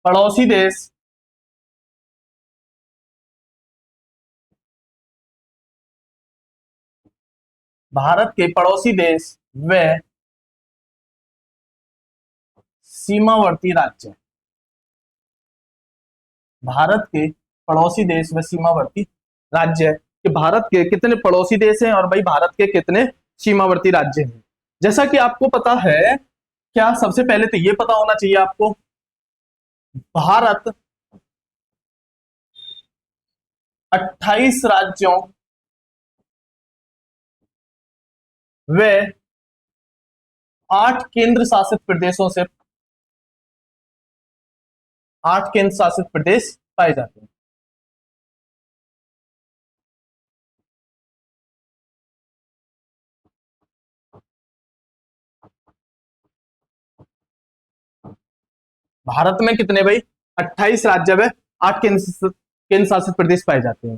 पड़ोसी देश भारत के पड़ोसी देश व सीमावर्ती राज्य। भारत के पड़ोसी देश व सीमावर्ती राज्य, कि भारत के कितने पड़ोसी देश हैं और भाई भारत के कितने सीमावर्ती राज्य हैं। जैसा कि आपको पता है, क्या सबसे पहले तो ये पता होना चाहिए आपको, भारत 28 राज्यों व 8 केंद्र शासित प्रदेशों से 8 केंद्र शासित प्रदेश पाए जाते हैं। भारत में कितने भाई? 28 राज्य व 8 केंद्र शासित प्रदेश पाए जाते हैं।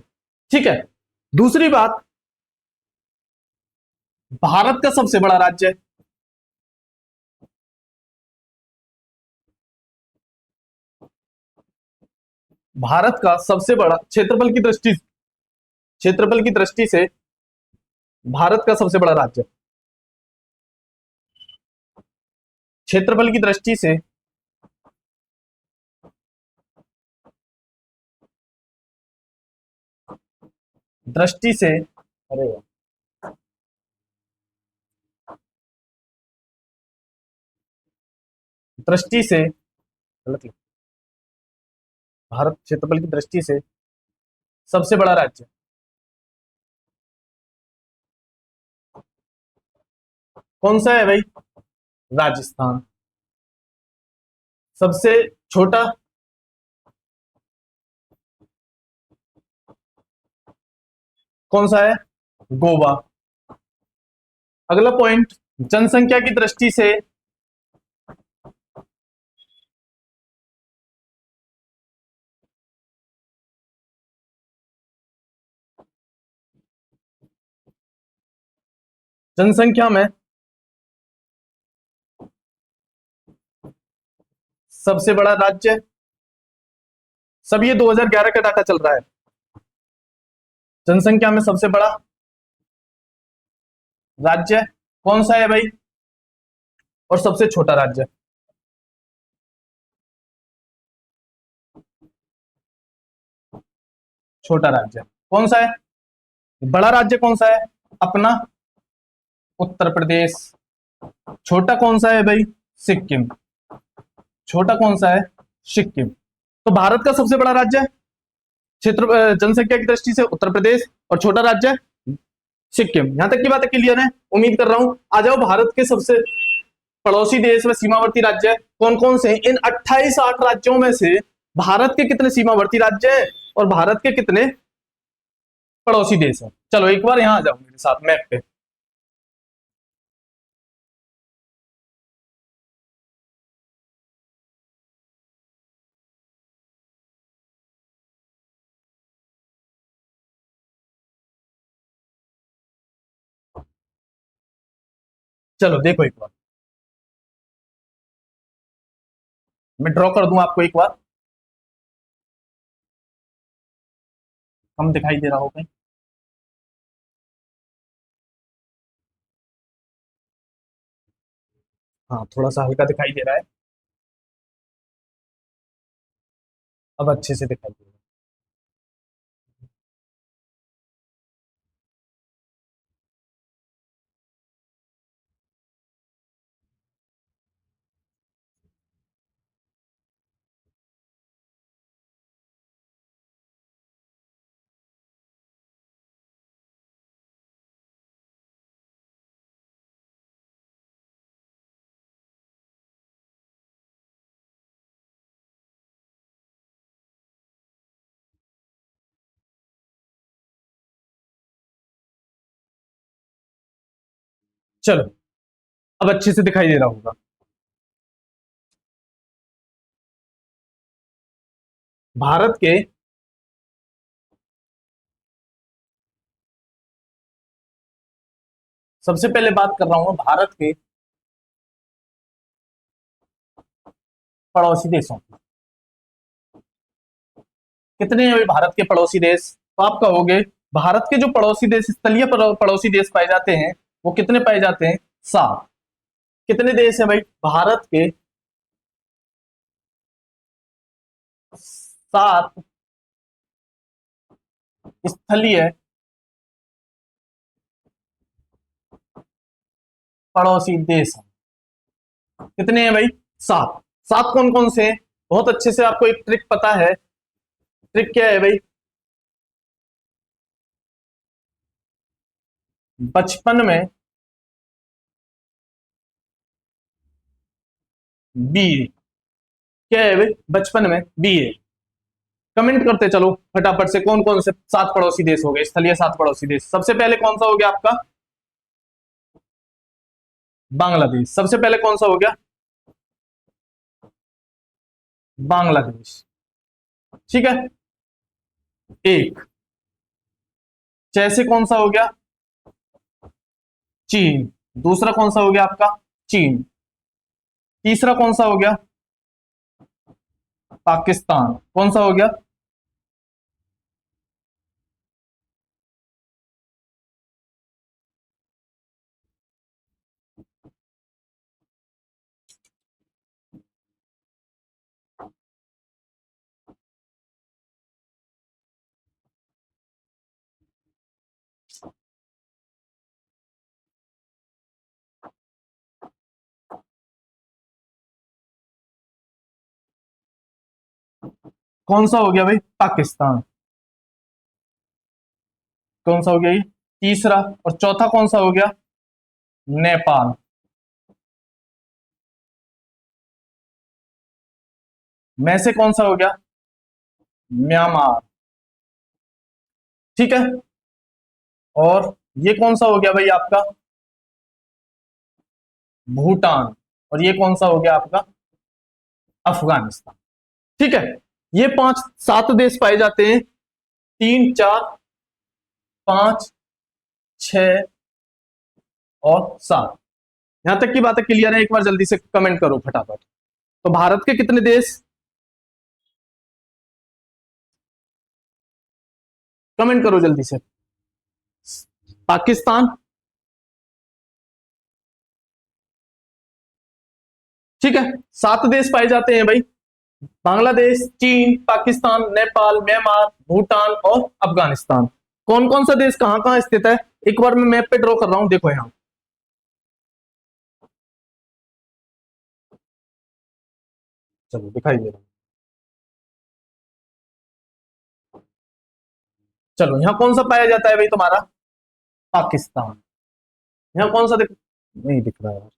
ठीक है, दूसरी बात, भारत का सबसे बड़ा राज्य, भारत का सबसे बड़ा क्षेत्रफल की दृष्टि से भारत का सबसे बड़ा राज्य, क्षेत्रफल की दृष्टि से अरे यार, दृष्टि से गलत लिखा। भारत क्षेत्रफल की दृष्टि से सबसे बड़ा राज्य कौन सा है भाई? राजस्थान। सबसे छोटा कौन सा है? गोवा। अगला पॉइंट, जनसंख्या की दृष्टि से जनसंख्या में सबसे बड़ा राज्य, सब ये 2011 का डाटा चल रहा है। जनसंख्या में सबसे बड़ा राज्य कौन सा है भाई? और सबसे छोटा राज्य? छोटा राज्य कौन सा है? बड़ा राज्य कौन सा है? अपना उत्तर प्रदेश। छोटा कौन सा है भाई? सिक्किम। छोटा कौन सा है? सिक्किम। तो भारत का सबसे बड़ा राज्य क्षेत्र जनसंख्या की दृष्टि से उत्तर प्रदेश, और छोटा राज्य सिक्किम। यहां तक की बात क्लियर है, उम्मीद कर रहा हूं। आ जाओ, भारत के सबसे पड़ोसी देश व सीमावर्ती राज्य कौन कौन से हैं? इन 28 8 राज्यों में से भारत के कितने सीमावर्ती राज्य हैं और भारत के कितने पड़ोसी देश हैं? चलो एक बार यहां आ जाओ मेरे साथ मैप पे। चलो देखो एक बार, मैं ड्रॉ कर दूं आपको एक बार, कम दिखाई दे रहा होगा। हाँ, थोड़ा सा हल्का दिखाई दे रहा है, अब अच्छे से दिखाई दे रहा है। चलो अब अच्छे से दिखाई दे रहा होगा। भारत के सबसे पहले बात कर रहा हूं भारत के पड़ोसी देशों की। कितने हैं भाई भारत के पड़ोसी देश? तो आप कहोगे भारत के जो पड़ोसी देश, स्थलीय पड़ोसी देश पाए जाते हैं, वो कितने पाए जाते हैं? 7। कितने देश हैं भाई भारत के? 7 स्थलीय पड़ोसी देश हैं। कितने हैं भाई? 7। 7 कौन कौन से हैं? बहुत अच्छे से आपको एक ट्रिक पता है। ट्रिक क्या है भाई? बचपन में बी। क्या है भाई? बचपन में बी है। कमेंट करते चलो फटाफट से, कौन कौन से 7 पड़ोसी देश हो गए, स्थलीय 7 पड़ोसी देश। सबसे पहले कौन सा हो गया आपका? बांग्लादेश। सबसे पहले कौन सा हो गया? बांग्लादेश। ठीक है, एक। जैसे कौन सा हो गया? चीन। दूसरा कौन सा हो गया आपका? चीन। तीसरा कौन सा हो गया? पाकिस्तान। कौन सा हो गया? कौन सा हो गया भाई? पाकिस्तान। कौन सा हो गया ये? तीसरा। और चौथा कौन सा हो गया? नेपाल। में से कौन सा हो गया? म्यांमार। ठीक है, और ये कौन सा हो गया भाई आपका? भूटान। और ये कौन सा हो गया आपका? अफगानिस्तान। ठीक है, ये 5 7 देश पाए जाते हैं। 3 4 5 6 और 7। यहां तक की बातें क्लियर है? एक बार जल्दी से कमेंट करो फटाफट। तो भारत के कितने देश? कमेंट करो जल्दी से। पाकिस्तान। ठीक है, 7 देश पाए जाते हैं भाई। बांग्लादेश, चीन, पाकिस्तान, नेपाल, म्यांमार, भूटान और अफगानिस्तान। कौन कौन सा देश कहां कहां स्थित है? एक बार मैं मैप पे ड्रॉ कर रहा हूं, देखो यहां। चलो दिखाई दे रहा हूं। चलो, यहां कौन सा पाया जाता है भाई तुम्हारा? पाकिस्तान। यहां कौन सा नहीं दिख रहा है।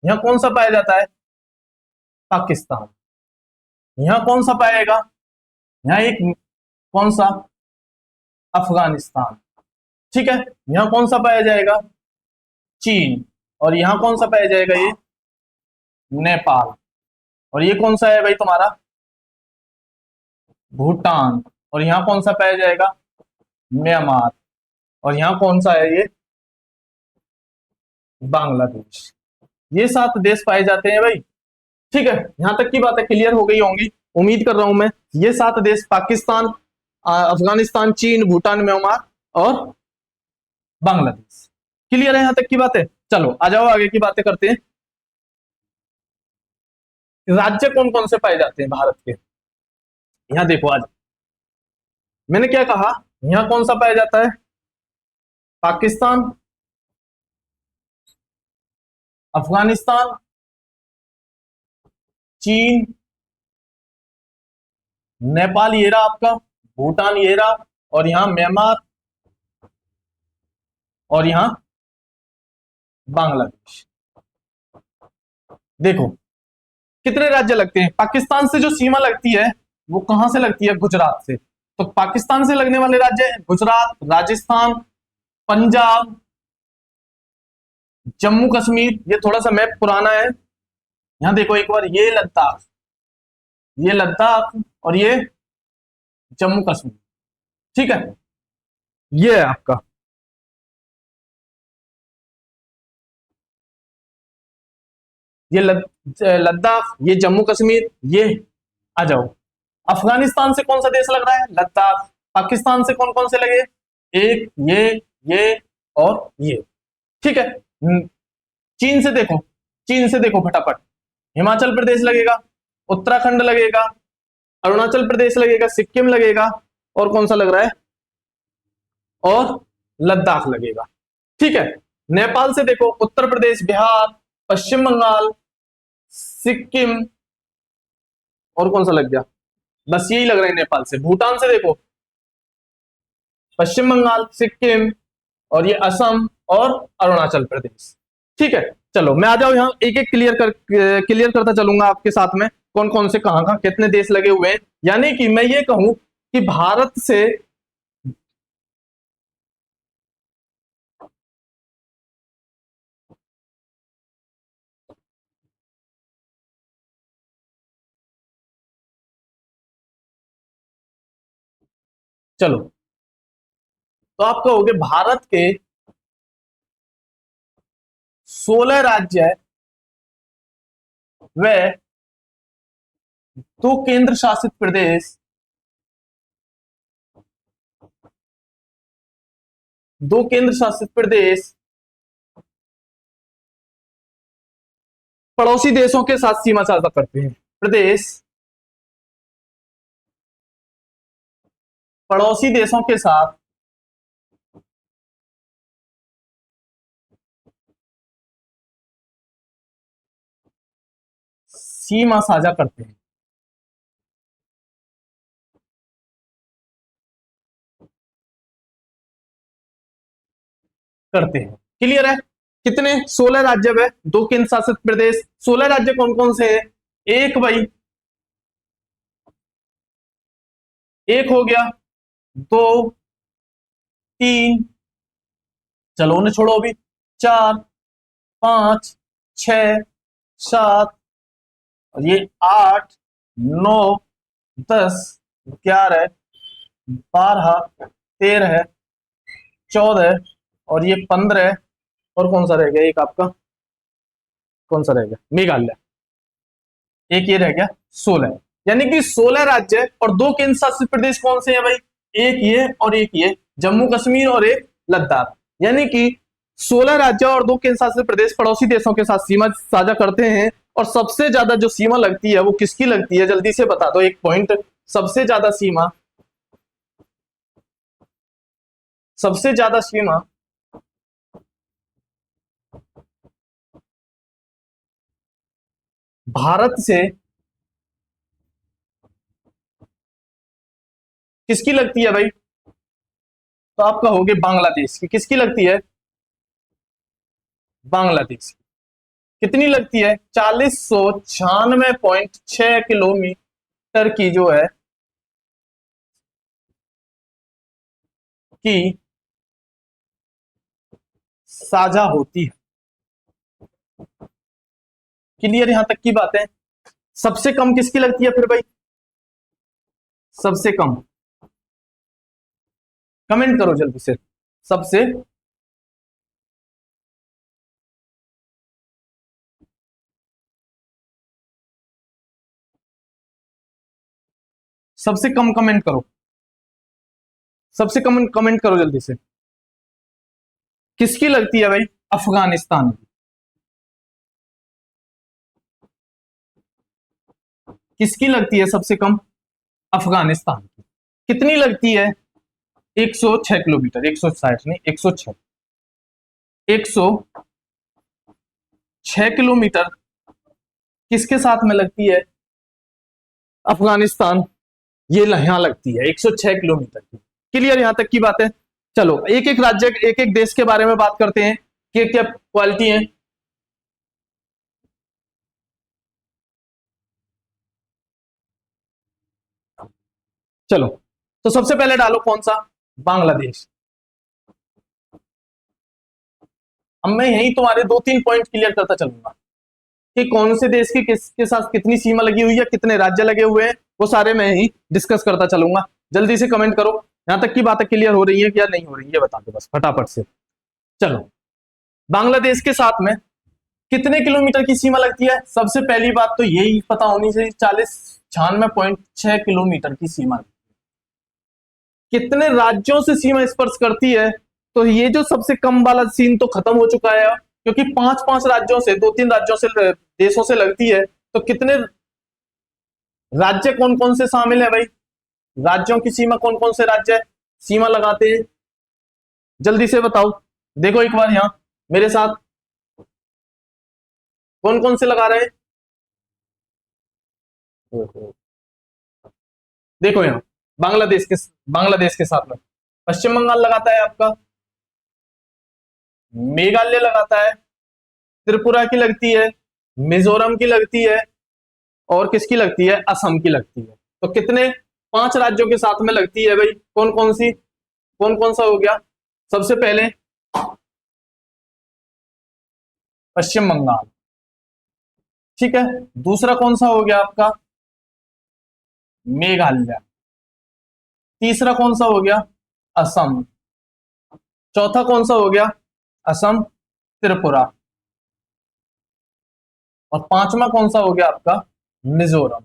यहां कौन सा पाया जाता है? पाकिस्तान। यहां कौन सा पाएगा? यहां एक कौन सा? अफगानिस्तान। ठीक है, यहां कौन सा पाया जाएगा? चीन। और यहां कौन सा पाया जाएगा? ये नेपाल। और ये कौन सा है भाई तुम्हारा? भूटान। और यहां कौन सा पाया जाएगा? म्यांमार। और यहां कौन सा है? ये बांग्लादेश। ये 7 देश पाए जाते हैं भाई। ठीक है, यहां तक की बातें क्लियर हो गई होंगी, उम्मीद कर रहा हूं मैं। ये 7 देश पाकिस्तान, अफगानिस्तान, चीन, भूटान, म्यांमार और बांग्लादेश। क्लियर है यहां तक की बातें? चलो आ जाओ आगे की बातें करते हैं। राज्य कौन कौन से पाए जाते हैं भारत के? यहां देखो, आज मैंने क्या कहा? यहां कौन सा पाया जाता है? पाकिस्तान, अफगानिस्तान, चीन, नेपाल ये रहा आपका, भूटान ये रहा, और यहां म्यांमार, और यहां बांग्लादेश। देखो कितने राज्य लगते हैं। पाकिस्तान से जो सीमा लगती है वो कहां से लगती है? गुजरात से। तो पाकिस्तान से लगने वाले राज्य हैं गुजरात, राजस्थान, पंजाब, जम्मू कश्मीर, ये थोड़ा सा मैप पुराना है, यहां देखो एक बार, ये लद्दाख, ये लद्दाख और ये जम्मू कश्मीर, ठीक है, ये है आपका। ये लद्दाख, ये जम्मू कश्मीर, ये आ जाओ। अफगानिस्तान से कौन सा देश लग रहा है? लद्दाख। पाकिस्तान से कौन कौन से लगे? एक, ये और ये, ठीक है। चीन से देखो, चीन से देखो फटाफट, हिमाचल प्रदेश लगेगा, उत्तराखंड लगेगा, अरुणाचल प्रदेश लगेगा, सिक्किम लगेगा, और कौन सा लग रहा है? और लद्दाख लगेगा, ठीक है। नेपाल से देखो, उत्तर प्रदेश, बिहार, पश्चिम बंगाल, सिक्किम, और कौन सा लग गया? बस यही लग रहा है नेपाल से। भूटान से देखो, पश्चिम बंगाल, सिक्किम, और ये असम और अरुणाचल प्रदेश, ठीक है। चलो मैं आ जाओ यहाँ, एक एक क्लियर करता चलूंगा आपके साथ में, कौन कौन से कहां कहां कितने देश लगे हुए हैं। यानी कि मैं ये कहूं कि भारत से चलो, तो आप कहोगे भारत के 16 राज्य व 2 केंद्र शासित प्रदेश, 2 केंद्र शासित प्रदेश पड़ोसी देशों के साथ सीमा साझा करते हैं। प्रदेश पड़ोसी देशों के साथ सीमा साझा करते हैं, करते हैं। क्लियर है? कितने? 16 राज्य है, 2 केंद्र शासित प्रदेश। 16 राज्य कौन कौन से हैं? एक भाई, एक हो गया, दो, तीन, चलो उन्हें छोड़ो अभी, 4, 5, 6, 7, और ये 8, 9, 10, 11, 12, 13, 14, और ये 15, और कौन सा रह गया एक आपका? कौन सा रह गया? मेघालय। एक ये रह गया, 16। यानी कि 16 राज्य और 2 केंद्र शासित प्रदेश कौन से हैं भाई? एक ये और एक ये, जम्मू कश्मीर और एक लद्दाख। यानी कि 16 राज्य और 2 केंद्र शासित प्रदेश पड़ोसी देशों के साथ सीमा साझा करते हैं। और सबसे ज्यादा जो सीमा लगती है वो किसकी लगती है? जल्दी से बता दो एक पॉइंट। सबसे ज्यादा सीमा, सबसे ज्यादा सीमा भारत से किसकी लगती है भाई? तो आप कहोगे बांग्लादेश की। किसकी लगती है? बांग्लादेश की। कितनी लगती है? 4096.6 किलोमीटर की जो है कि साझा होती है। क्लियर यहां तक की बात है? सबसे कम किसकी लगती है फिर भाई? सबसे कम कमेंट करो जल्दी से। सबसे सबसे कम कमेंट करो, सबसे कम कमेंट करो जल्दी से। किसकी लगती है भाई? अफगानिस्तान की। किसकी लगती है सबसे कम? अफगानिस्तान की। कितनी लगती है? 106 किलोमीटर, 160 नहीं, 106, 106 किलोमीटर किसके साथ में लगती है? अफगानिस्तान। ये यहां लगती है 106 किलोमीटर की। क्लियर यहां तक की बात है? चलो एक एक राज्य, एक एक देश के बारे में बात करते हैं कि क्या क्वालिटी है। चलो, तो सबसे पहले डालो कौन सा? बांग्लादेश। अब मैं यही तुम्हारे 2-3 पॉइंट क्लियर करता चलूंगा कि कौन से देश की किसके साथ कितनी सीमा लगी हुई है, कितने राज्य लगे हुए हैं, वो सारे मैं ही डिस्कस करता चलूंगा। जल्दी से कमेंट करो यहां तक की बातें क्लियर हो रही है या नहीं हो रही है, बता दो बस फटाफट से। चलो, बांग्लादेश के साथ में कितने किलोमीटर की सीमा लगती है? सबसे पहली बात तो यही पता होनी चाहिए, 4096.6 किलोमीटर की सीमा। कितने राज्यों से सीमा स्पर्श करती है? तो ये जो सबसे कम वाला सीन तो खत्म हो चुका है, क्योंकि 5-5 राज्यों से, 2-3 राज्यों से, देशों से लगती है। तो कितने राज्य कौन कौन से शामिल है भाई? राज्यों की सीमा कौन कौन से राज्य सीमा लगाते हैं, जल्दी से बताओ। देखो एक बार यहां मेरे साथ कौन कौन से लगा रहे हैं। देखो यहां बांग्लादेश के साथ में पश्चिम बंगाल लगाता है आपका, मेघालय लगाता है, त्रिपुरा की लगती है, मिजोरम की लगती है, और किसकी लगती है? असम की लगती है। तो कितने? 5 राज्यों के साथ में लगती है भाई। कौन कौन सी? कौन कौन सा हो गया? सबसे पहले पश्चिम बंगाल, ठीक है। दूसरा कौन सा हो गया आपका? मेघालय। तीसरा कौन सा हो गया? असम। चौथा कौन सा हो गया? असम, त्रिपुरा। और पांचवा कौन सा हो गया आपका? मिजोरम।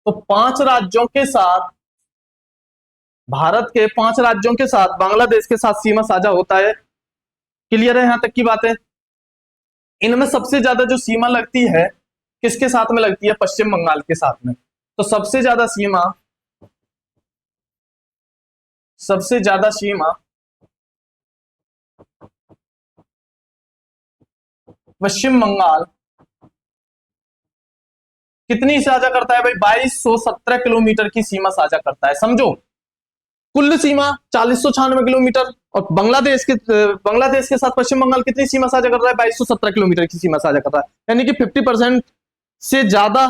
तो 5 राज्यों के साथ, भारत के 5 राज्यों के साथ बांग्लादेश के साथ सीमा साझा होता है। क्लियर है यहां तक की बात है? इनमें सबसे ज्यादा जो सीमा लगती है किसके साथ में लगती है? पश्चिम बंगाल के साथ में। तो सबसे ज्यादा सीमा पश्चिम बंगाल कितनी साझा करता है भाई? 2217 किलोमीटर की सीमा साझा करता है। समझो, कुल सीमा 4096 किलोमीटर, और बांग्लादेश के साथ पश्चिम बंगाल कितनी सीमा साझा कर रहा है? 2217 किलोमीटर की सीमा साझा कर रहा है। यानी कि 50% से ज्यादा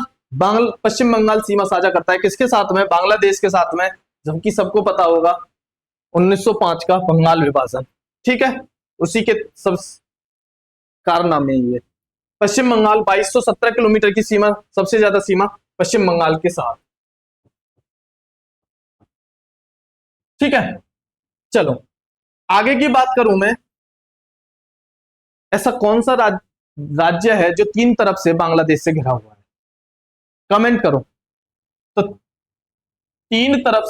पश्चिम बंगाल सीमा साझा करता है किसके साथ में? बांग्लादेश के साथ में। जबकि सबको पता होगा 1905 का बंगाल विभाजन, ठीक है, उसी के सब कारनामे ये। पश्चिम बंगाल 2217 किलोमीटर की सीमा, सबसे ज्यादा सीमा पश्चिम बंगाल के साथ, ठीक है। चलो आगे की बात करूं मैं, ऐसा कौन सा राज्य है जो 3 तरफ से बांग्लादेश से घिरा हुआ है? कमेंट करो। तो 3 तरफ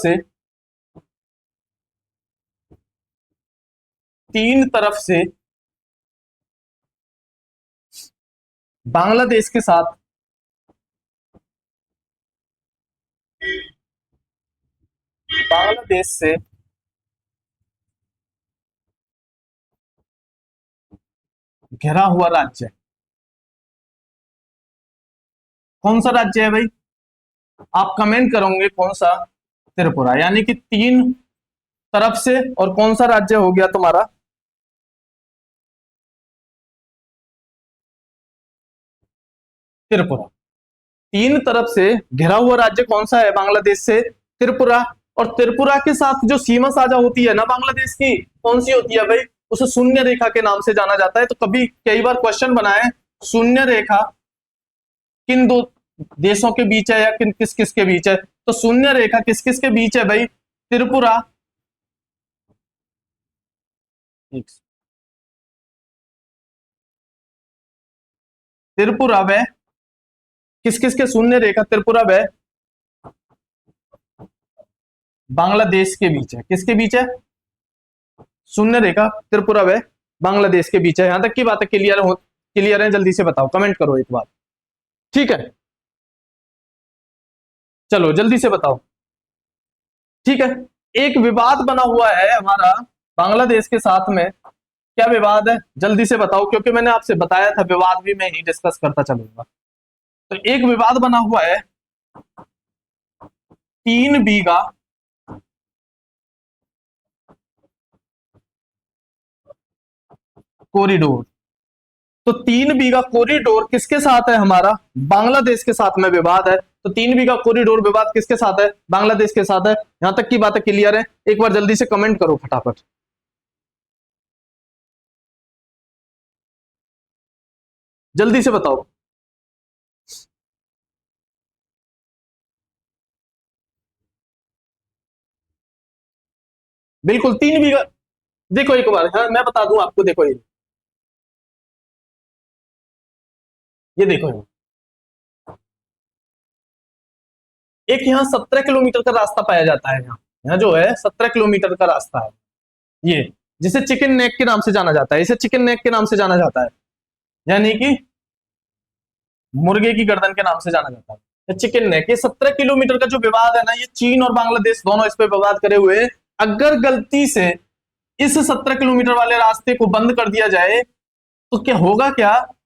से बांग्लादेश के साथ बांग्लादेश से घिरा हुआ राज्य कौन सा राज्य है भाई? आप कमेंट करोगे कौन सा? त्रिपुरा। यानी कि 3 तरफ से, और कौन सा राज्य हो गया तुम्हारा? त्रिपुरा। 3 तरफ से घिरा हुआ राज्य कौन सा है बांग्लादेश से? त्रिपुरा। और त्रिपुरा के साथ जो सीमा साझा होती है ना बांग्लादेश की, कौन सी होती है भाई? उसे शून्य रेखा के नाम से जाना जाता है। तो कभी कई बार क्वेश्चन बना है, शून्य रेखा किन 2 देशों के बीच है या किन किस किस के बीच है? तो शून्य रेखा किस किस के बीच है भाई? त्रिपुरा, त्रिपुरा व किस किस के शून्य रेखा त्रिपुरा व बांग्लादेश के बीच है। किसके बीच है? शून्य रेखा त्रिपुरा व बांग्लादेश के बीच है। यहां तक की बात क्लियर है? जल्दी से बताओ, कमेंट करो एक बार, ठीक है। चलो जल्दी से बताओ, ठीक है। एक विवाद बना हुआ है हमारा बांग्लादेश के साथ में, क्या विवाद है? जल्दी से बताओ, क्योंकि मैंने आपसे बताया था विवाद भी मैं ही डिस्कस करता चलूंगा। तो एक विवाद बना हुआ है 3 बीघा कॉरिडोर। तो 3 बीघा कॉरिडोर किसके साथ है हमारा? बांग्लादेश के साथ में विवाद है। तो 3 बीघा कॉरिडोर विवाद किसके साथ है? बांग्लादेश के साथ है। यहां तक की बात क्लियर है? एक बार जल्दी से कमेंट करो फटाफट। जल्दी से बताओ। बिल्कुल 3 बीघा। देखो एक बार, हाँ मैं बता दूं आपको, देखो ये देखो, एक यहाँ 17 किलोमीटर का रास्ता पाया जाता है। यहाँ यहाँ जो है 17 किलोमीटर का रास्ता है ये, जिसे चिकन नेक के नाम से जाना जाता है, इसे चिकन नेक के नाम से जाना जाता है, यानी कि मुर्गे की गर्दन के नाम से जाना जाता है। चिकन नेक, ये 17 किलोमीटर का जो विवाद है ना, ये चीन और बांग्लादेश दोनों इस पे विवाद करे हुए हैं। अगर गलती से इस 17 किलोमीटर वाले रास्ते को बंद कर दिया जाए तो क्या होगा, क्या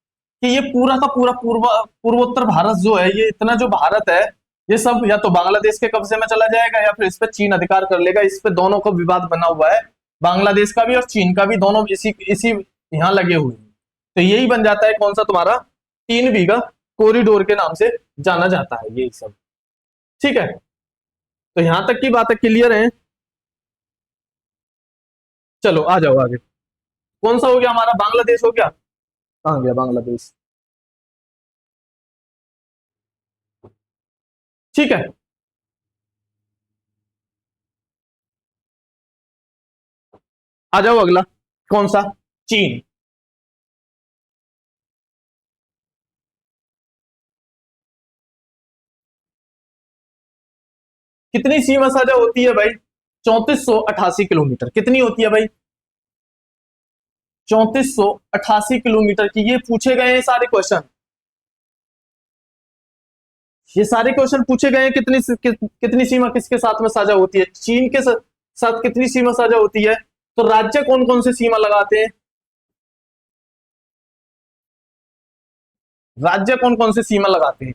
कि ये पूरा का पूरा पूर्वोत्तर भारत जो है, ये इतना जो भारत है, ये सब या तो बांग्लादेश के कब्जे में चला जाएगा या फिर इस पे चीन अधिकार कर लेगा। इस पे दोनों का विवाद बना हुआ है, बांग्लादेश का भी और चीन का भी, दोनों इसी इसी यहाँ लगे हुए हैं। तो यही बन जाता है कौन सा तुम्हारा, 3 बीघा कॉरिडोर के नाम से जाना जाता है यही सब। ठीक है, तो यहां तक की बात है, क्लियर है। चलो आ जाओ आगे। कौन सा हो गया हमारा, बांग्लादेश हो गया। कहां गया बांग्लादेश। ठीक है, आ जाओ अगला। कौन सा, चीन। कितनी सीमा साझा होती है भाई, 3488 किलोमीटर। कितनी होती है भाई, 3488 किलोमीटर की। ये पूछे गए हैं सारे क्वेश्चन, ये सारे क्वेश्चन पूछे गए हैं। कितनी सीमा किसके साथ में साझा होती है, चीन के साथ कितनी सीमा साझा होती है। तो राज्य कौन कौन से सीमा लगाते हैं, राज्य कौन कौन से सीमा लगाते हैं,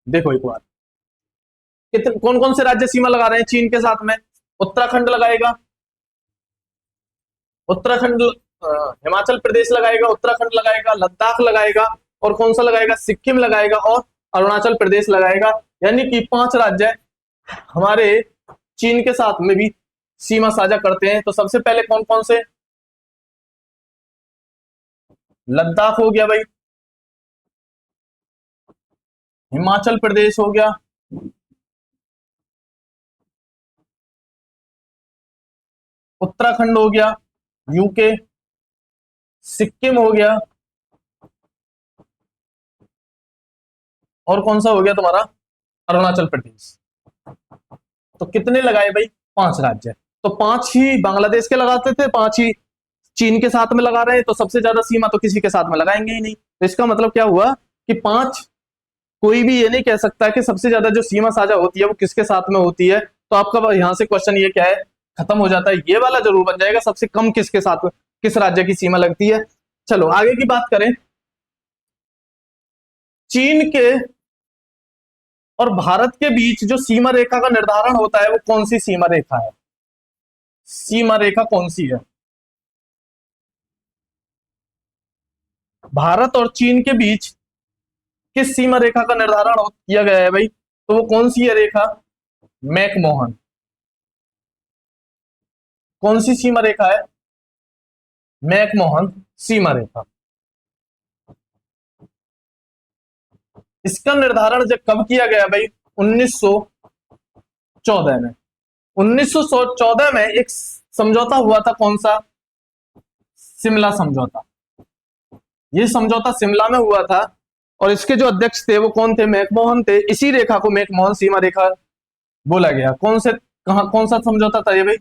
देखो एक बार। कितने कौन कौन से राज्य सीमा लगा रहे हैं चीन के साथ में। उत्तराखंड लगाएगा, उत्तराखंड, हिमाचल प्रदेश लगाएगा, उत्तराखंड लगाएगा, लद्दाख लगाएगा, और कौन सा लगाएगा, सिक्किम लगाएगा, और अरुणाचल प्रदेश लगाएगा। यानी कि 5 राज्य हमारे चीन के साथ में भी सीमा साझा करते हैं। तो सबसे पहले कौन कौन से, लद्दाख हो गया भाई, हिमाचल प्रदेश हो गया, उत्तराखंड हो गया, यूके, सिक्किम हो गया, और कौन सा हो गया तुम्हारा, अरुणाचल प्रदेश। तो कितने लगाए भाई, 5 राज्य। तो 5 ही बांग्लादेश के लगाते थे, 5 ही चीन के साथ में लगा रहे हैं। तो सबसे ज्यादा सीमा तो किसी के साथ में लगाएंगे ही नहीं। तो इसका मतलब क्या हुआ कि 5, कोई भी ये नहीं कह सकता कि सबसे ज्यादा जो सीमा साझा होती है वो किसके साथ में होती है। तो आपका यहां से क्वेश्चन ये क्या है, खत्म हो जाता है। ये वाला जरूर बन जाएगा, सबसे कम किसके साथ में, किस राज्य की सीमा लगती है। चलो आगे की बात करें। चीन के और भारत के बीच जो सीमा रेखा का निर्धारण होता है वो कौन सी सीमा रेखा है, सीमा रेखा कौन सी है। भारत और चीन के बीच किस सीमा रेखा का निर्धारण किया गया है भाई, तो वो कौन सी है रेखा, मैकमोहन। कौन सी सीमा रेखा है, मैकमोहन सीमा रेखा। इसका निर्धारण जब कब किया गया भाई, 1914 में। 1914 में एक समझौता हुआ था, कौन सा, शिमला समझौता। ये समझौता शिमला में हुआ था, और इसके जो अध्यक्ष थे वो कौन थे, मैकमोहन थे। इसी रेखा को मैकमोहन सीमा रेखा बोला गया। कौन से, कहा, कौन सा समझौता था ये भाई,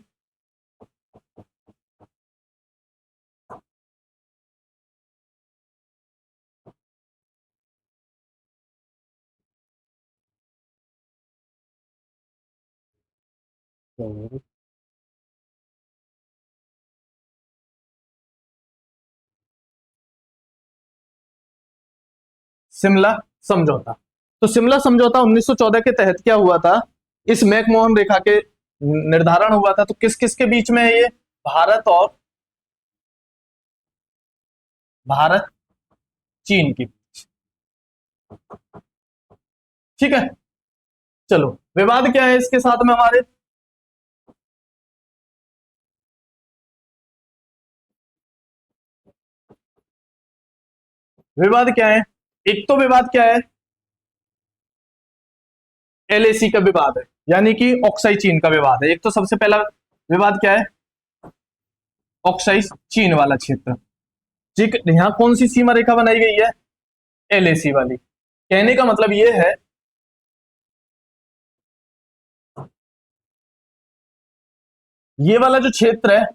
शिमला समझौता। तो शिमला समझौता 1914 के तहत क्या हुआ था, इस मैकमोहन रेखा के निर्धारण हुआ था। तो किस किस के बीच में है ये, भारत और, भारत चीन के बीच। ठीक है, चलो विवाद क्या है इसके साथ में हमारे, विवाद क्या है? एक तो विवाद क्या है, एलएसी का विवाद है, यानी कि ऑक्साई चीन का विवाद है। एक तो सबसे पहला विवाद क्या है, ऑक्साई चीन वाला क्षेत्र। ठीक, यहां कौन सी सीमा रेखा बनाई गई है, एलएसी वाली। कहने का मतलब यह है, ये वाला जो क्षेत्र है,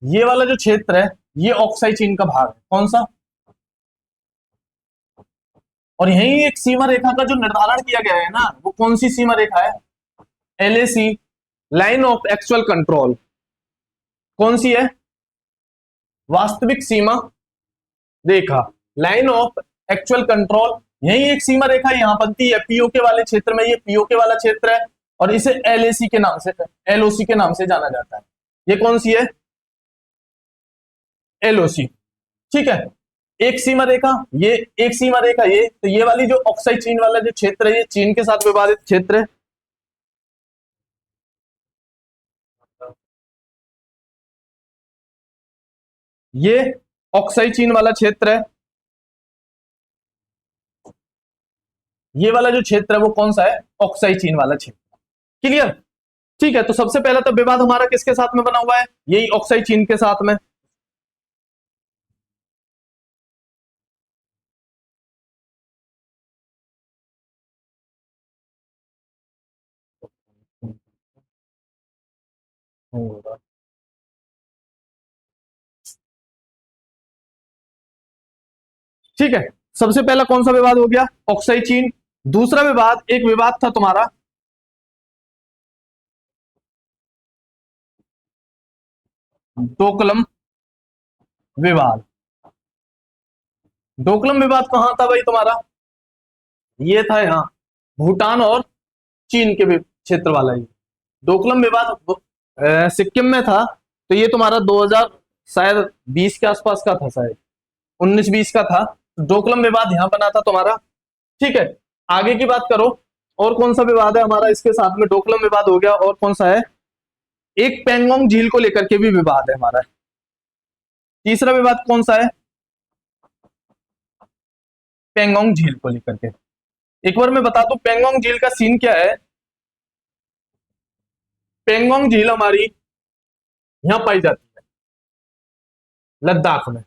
ये वाला जो क्षेत्र है, ये ऑक्साई चीन का भाग है। कौन सा? और यही एक सीमा रेखा का जो निर्धारण किया गया है ना, वो कौन सी सीमा रेखा है, LAC, line of actual control. कौन सी है? वास्तविक सीमा रेखा, लाइन ऑफ एक्चुअल कंट्रोल। यही एक सीमा रेखा यहां बनती है पीओके वाले क्षेत्र में। ये पीओके वाला क्षेत्र है और इसे एलएसी के नाम से, एलओसी के नाम से जाना जाता है। ये कौन सी है, एलओसी। ठीक है, एक सीमा रेखा, ये एक सीमा रेखा, ये तो ये वाली जो ऑक्साई चीन वाला जो क्षेत्र है, ये चीन के साथ विवादित क्षेत्र है। ये ऑक्साई चीन वाला क्षेत्र है। ये वाला जो क्षेत्र है वो कौन सा है, ऑक्साई चीन वाला क्षेत्र। क्लियर? ठीक है, तो सबसे पहला तो विवाद हमारा किसके साथ में बना हुआ है, यही ऑक्साई चीन के साथ में। ठीक है, सबसे पहला कौन सा विवाद हो गया, ऑक्साई चीन। दूसरा विवाद, एक विवाद था तुम्हारा डोकलम विवाद। डोकलम विवाद कहां था भाई तुम्हारा, ये था यहाँ भूटान और चीन के क्षेत्र वाला। ये डोकलम विवाद सिक्किम में था। तो ये तुम्हारा 2000 शायद 20 के आसपास का था, शायद 19-20 का था। डोकलम विवाद यहां बना था तुम्हारा। ठीक है, आगे की बात करो, और कौन सा विवाद है हमारा इसके साथ में, डोकलम विवाद हो गया, और कौन सा है, एक पेंगोंग झील को लेकर के भी विवाद है हमारा। तीसरा विवाद कौन सा है, पेंगोंग झील को लेकर के। एक बार मैं बता दूं पेंगोंग झील का सीन क्या है। पेंगोंग झील हमारी यहां पाई जाती है, लद्दाख में।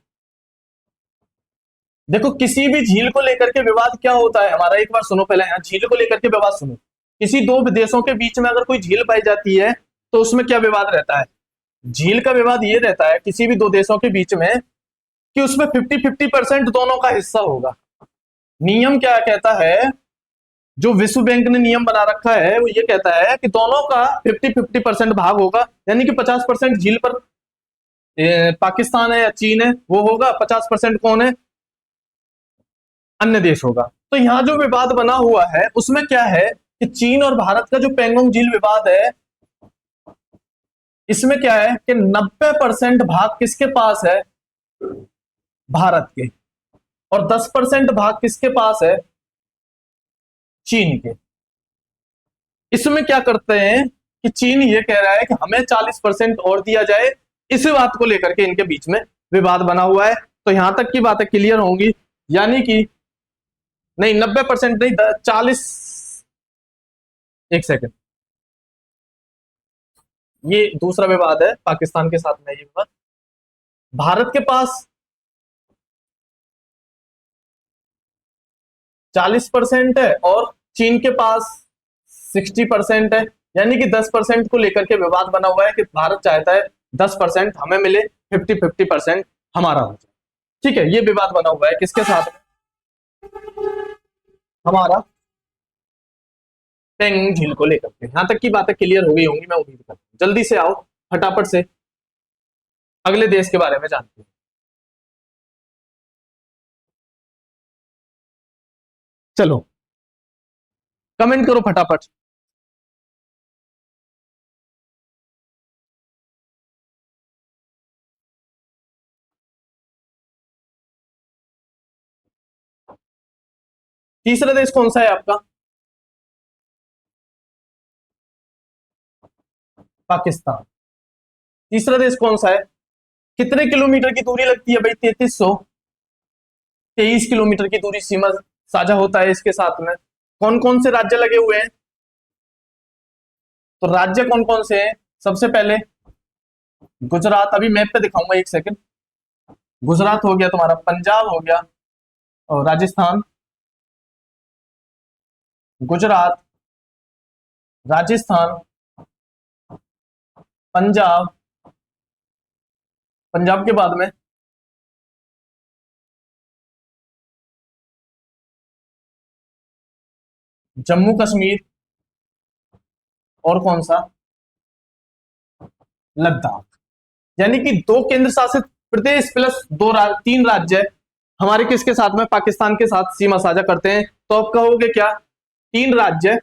देखो, किसी भी झील को लेकर के विवाद क्या होता है हमारा, एक बार सुनो पहले, यहाँ झील को लेकर के विवाद सुनो। किसी दो देशों के बीच में अगर कोई झील पाई जाती है तो उसमें क्या विवाद रहता है, झील का विवाद ये रहता है किसी भी दो देशों के बीच में कि उसमें 50-50% दोनों का हिस्सा होगा। नियम क्या कहता है, जो विश्व बैंक ने नियम बना रखा है वो ये कहता है कि दोनों का 50-50% भाग होगा, यानी कि 50% झील पर पाकिस्तान है या चीन है वो होगा, 50% कौन है, अन्य देश होगा। तो यहां जो विवाद बना हुआ है उसमें क्या है कि चीन और भारत का जो पेंगोंग झील विवाद है, इसमें क्या है कि 90% भाग किसके पास है, भारत के, और 10% भाग किसके पास है, चीन के। इसमें क्या करते हैं कि चीन ये कह रहा है कि हमें 40% और दिया जाए। इस बात को लेकर के इनके बीच में विवाद बना हुआ है। तो यहां तक की बातें क्लियर होंगी, यानी कि नहीं 90% नहीं, 40, एक सेकंड, ये दूसरा विवाद है पाकिस्तान के साथ में। ये विवाद भारत के पास 40% है और चीन के पास 60% है, यानी कि 10% को लेकर के विवाद बना हुआ है कि भारत चाहता है 10% हमें मिले, 50-50% हमारा हो जाए। ठीक है, ये विवाद बना हुआ है किसके साथ में, हमारा पेंगोंग झील को लेकर के। यहां तक की बातें क्लियर हो गई होंगी, मैं उम्मीद करता हूं। जल्दी से आओ फटाफट से अगले देश के बारे में जानते हैं। चलो कमेंट करो फटाफट। तीसरा देश कौन सा है आपका, पाकिस्तान। तीसरा देश कौन सा है, कितने किलोमीटर की दूरी लगती है भाई? 3323 किलोमीटर की दूरी सीमा साझा होता है इसके साथ में। कौन कौन से राज्य लगे हुए हैं? तो राज्य कौन कौन से हैं? सबसे पहले गुजरात, अभी मैप पे दिखाऊंगा, एक सेकंड। गुजरात हो गया तुम्हारा, पंजाब हो गया, और राजस्थान, गुजरात, राजस्थान, पंजाब, पंजाब के बाद में जम्मू कश्मीर, और कौन सा? लद्दाख। यानी कि दो केंद्र शासित प्रदेश प्लस तीन राज्य हमारे किसके साथ में? पाकिस्तान के साथ सीमा साझा करते हैं। तो आप कहोगे क्या? तीन राज्य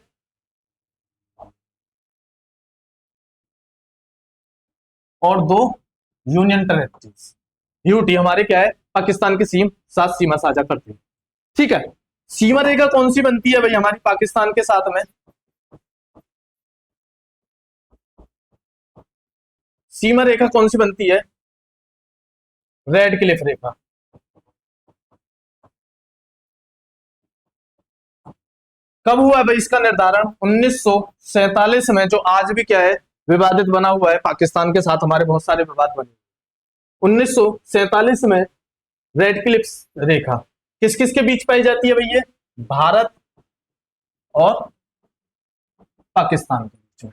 और दो यूनियन टेरेटरीज, यूटी, हमारे क्या है? पाकिस्तान के साथ सीमा साझा करते हैं। ठीक है। सीमा रेखा कौन सी बनती है भाई हमारी पाकिस्तान के साथ में? सीमा रेखा कौन सी बनती है? रेड क्लिफ रेखा। कब हुआ भाई इसका निर्धारण? 1947 में, जो आज भी क्या है? विवादित बना हुआ है। पाकिस्तान के साथ हमारे बहुत सारे विवाद बने। 1947 में रेड क्लिफ रेखा किस किस के बीच पाई जाती है भैया? भारत और पाकिस्तान के बीच में।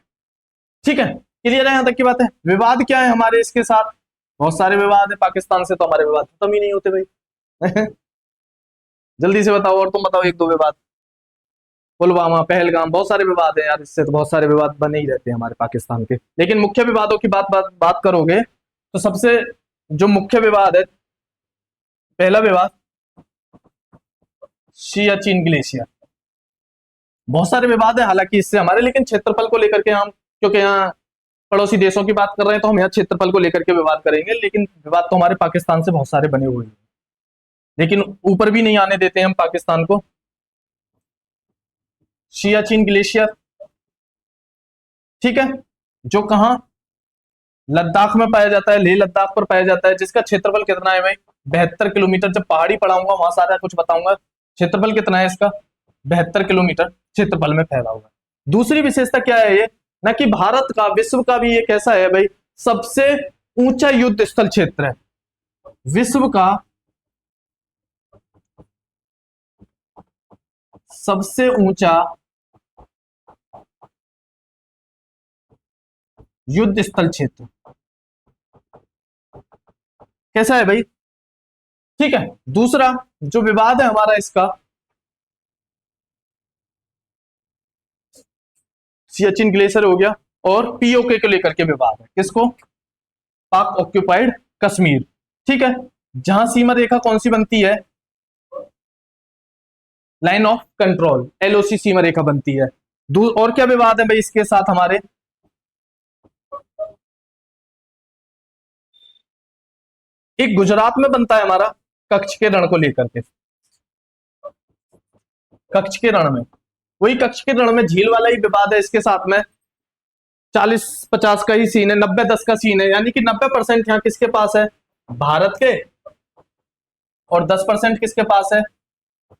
ठीक है, क्लियर है यहां तक की बात है? विवाद क्या है हमारे इसके साथ? बहुत सारे विवाद है पाकिस्तान से, तो हमारे विवाद खत्म ही नहीं होते भाई। जल्दी से बताओ, और तुम बताओ एक दो विवाद। पुलवामा, पहलगाम, बहुत सारे विवाद है यार, इससे तो बहुत सारे विवाद बने ही रहते हैं हमारे पाकिस्तान के। लेकिन मुख्य विवादों की बात करोगे तो सबसे जो मुख्य विवाद है, पहला विवाद सियाचिन ग्लेशियर। बहुत सारे विवाद है हालांकि इससे हमारे, लेकिन क्षेत्रफल को लेकर के हम, क्योंकि यहाँ पड़ोसी देशों की बात कर रहे हैं, तो हम यहाँ क्षेत्रफल को लेकर के विवाद करेंगे। लेकिन विवाद तो हमारे पाकिस्तान से बहुत सारे बने हुए हैं, लेकिन ऊपर भी नहीं आने देते हम पाकिस्तान को। सियाचिन ग्लेशियर, ठीक है, जो कहां? लद्दाख में पाया जाता है, लेह लद्दाख पर पाया जाता है, जिसका क्षेत्रफल कितना है भाई? 72 किलोमीटर। जब पहाड़ी पढ़ाऊंगा वहां सारा कुछ बताऊंगा। क्षेत्रफल कितना है इसका? 72 किलोमीटर क्षेत्रफल में फैला हुआ है। दूसरी विशेषता क्या है ये? ना कि भारत का, विश्व का भी एक ऐसा है भाई, सबसे ऊंचा युद्ध स्थल क्षेत्र है। विश्व का सबसे ऊंचा युद्ध स्थल क्षेत्र कैसा है भाई? ठीक है। दूसरा जो विवाद है हमारा इसका, सियाचिन ग्लेशियर हो गया, और पीओके को लेकर के विवाद है। किसको? पाक ऑक्यूपाइड कश्मीर। ठीक है, जहां सीमा रेखा कौन सी बनती है? लाइन ऑफ कंट्रोल, एलओसी सीमा रेखा बनती है। और क्या विवाद है भाई इसके साथ हमारे? एक गुजरात में बनता है हमारा कच्छ के रण को लेकर के। कच्छ के रण में, वही कच्छ के रण में झील वाला ही विवाद है इसके साथ में। 40-50 का ही सीन है, 90-10 का सीन है, यानी कि 90% यहाँ किसके पास है? भारत के, और 10% किसके पास है?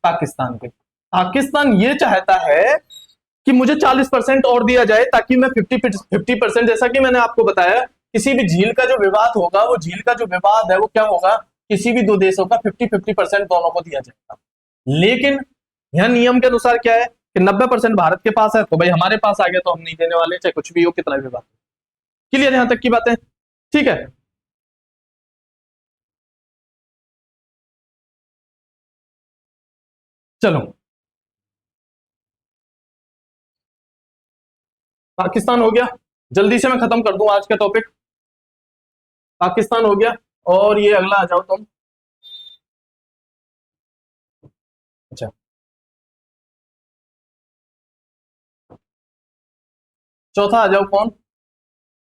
पाकिस्तान के। पाकिस्तान ये चाहता है कि मुझे 40% और दिया जाए, ताकि मैं 50%, जैसा कि मैंने आपको बताया, किसी भी झील का जो विवाद होगा, वो झील का जो विवाद है वो क्या होगा? किसी भी दो देशों का 50-50% दोनों को दिया जाएगा। लेकिन यह नियम के अनुसार क्या है कि 90% भारत के पास है, तो भाई हमारे पास आ गया तो हम नहीं देने वाले, चाहे कुछ भी हो, कितना भी बात। क्लियर यहां तक की बात है? ठीक है। चलो, पाकिस्तान हो गया। जल्दी से मैं खत्म कर दूं आज का टॉपिक। पाकिस्तान हो गया, और ये अगला आ जाओ तुम। अच्छा, चौथा आ जाओ, कौन?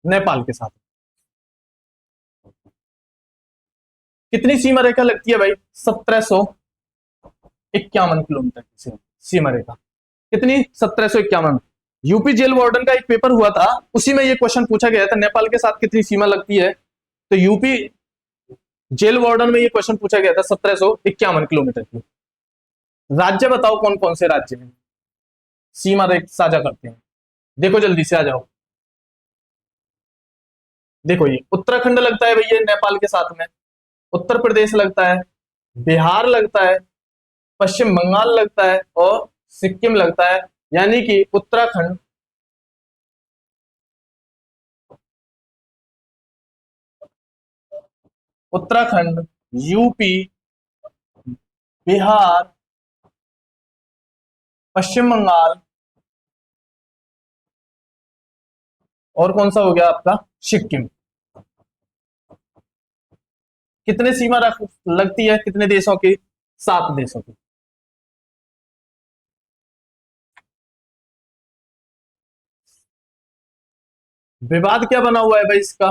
नेपाल के साथ। कितनी सीमा रेखा लगती है भाई? 1751 किलोमीटर की सीमा रेखा। कितनी? 1751। यूपी जेल वार्डन का एक पेपर हुआ था, उसी में ये क्वेश्चन पूछा गया था, नेपाल के साथ कितनी सीमा लगती है? तो यूपी जेल वार्डन में ये क्वेश्चन पूछा गया था 1751 किलोमीटर की। राज्य बताओ कौन कौन से राज्य हैं सीमा रेख साझा करते हैं। देखो जल्दी से आ जाओ। देखो ये उत्तराखंड लगता है भैया नेपाल के साथ में, उत्तर प्रदेश लगता है, बिहार लगता है, पश्चिम बंगाल लगता है और सिक्किम लगता है। यानी कि उत्तराखंड, उत्तराखंड, यूपी, बिहार, पश्चिम बंगाल और कौन सा हो गया आपका सिक्किम। कितने सीमा लगती है कितने देशों की? 7 देशों की। विवाद क्या बना हुआ है भाई इसका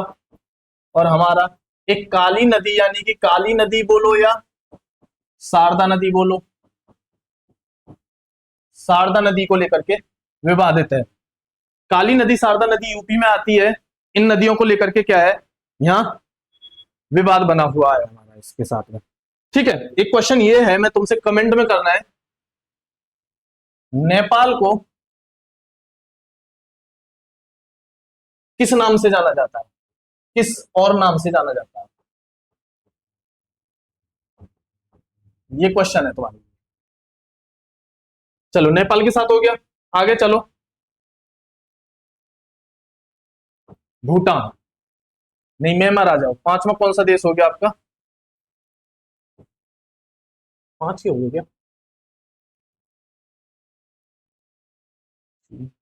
और हमारा? एक काली नदी, यानी कि काली नदी बोलो या शारदा नदी बोलो, शारदा नदी को लेकर के विवादित है। काली नदी, शारदा नदी यूपी में आती है। इन नदियों को लेकर के क्या है यहाँ विवाद बना हुआ है हमारा इसके साथ में। ठीक है, एक क्वेश्चन ये है, मैं तुमसे कमेंट में करना है, नेपाल को किस नाम से जाना जाता है, किस और नाम से जाना जाता है? ये क्वेश्चन है तुम्हारे लिए। चलो नेपाल के साथ हो गया, आगे चलो। भूटान नहीं, म्यांमार आ जाओ। पांचवा कौन सा देश हो गया आपका? 5 ही हो गया क्या?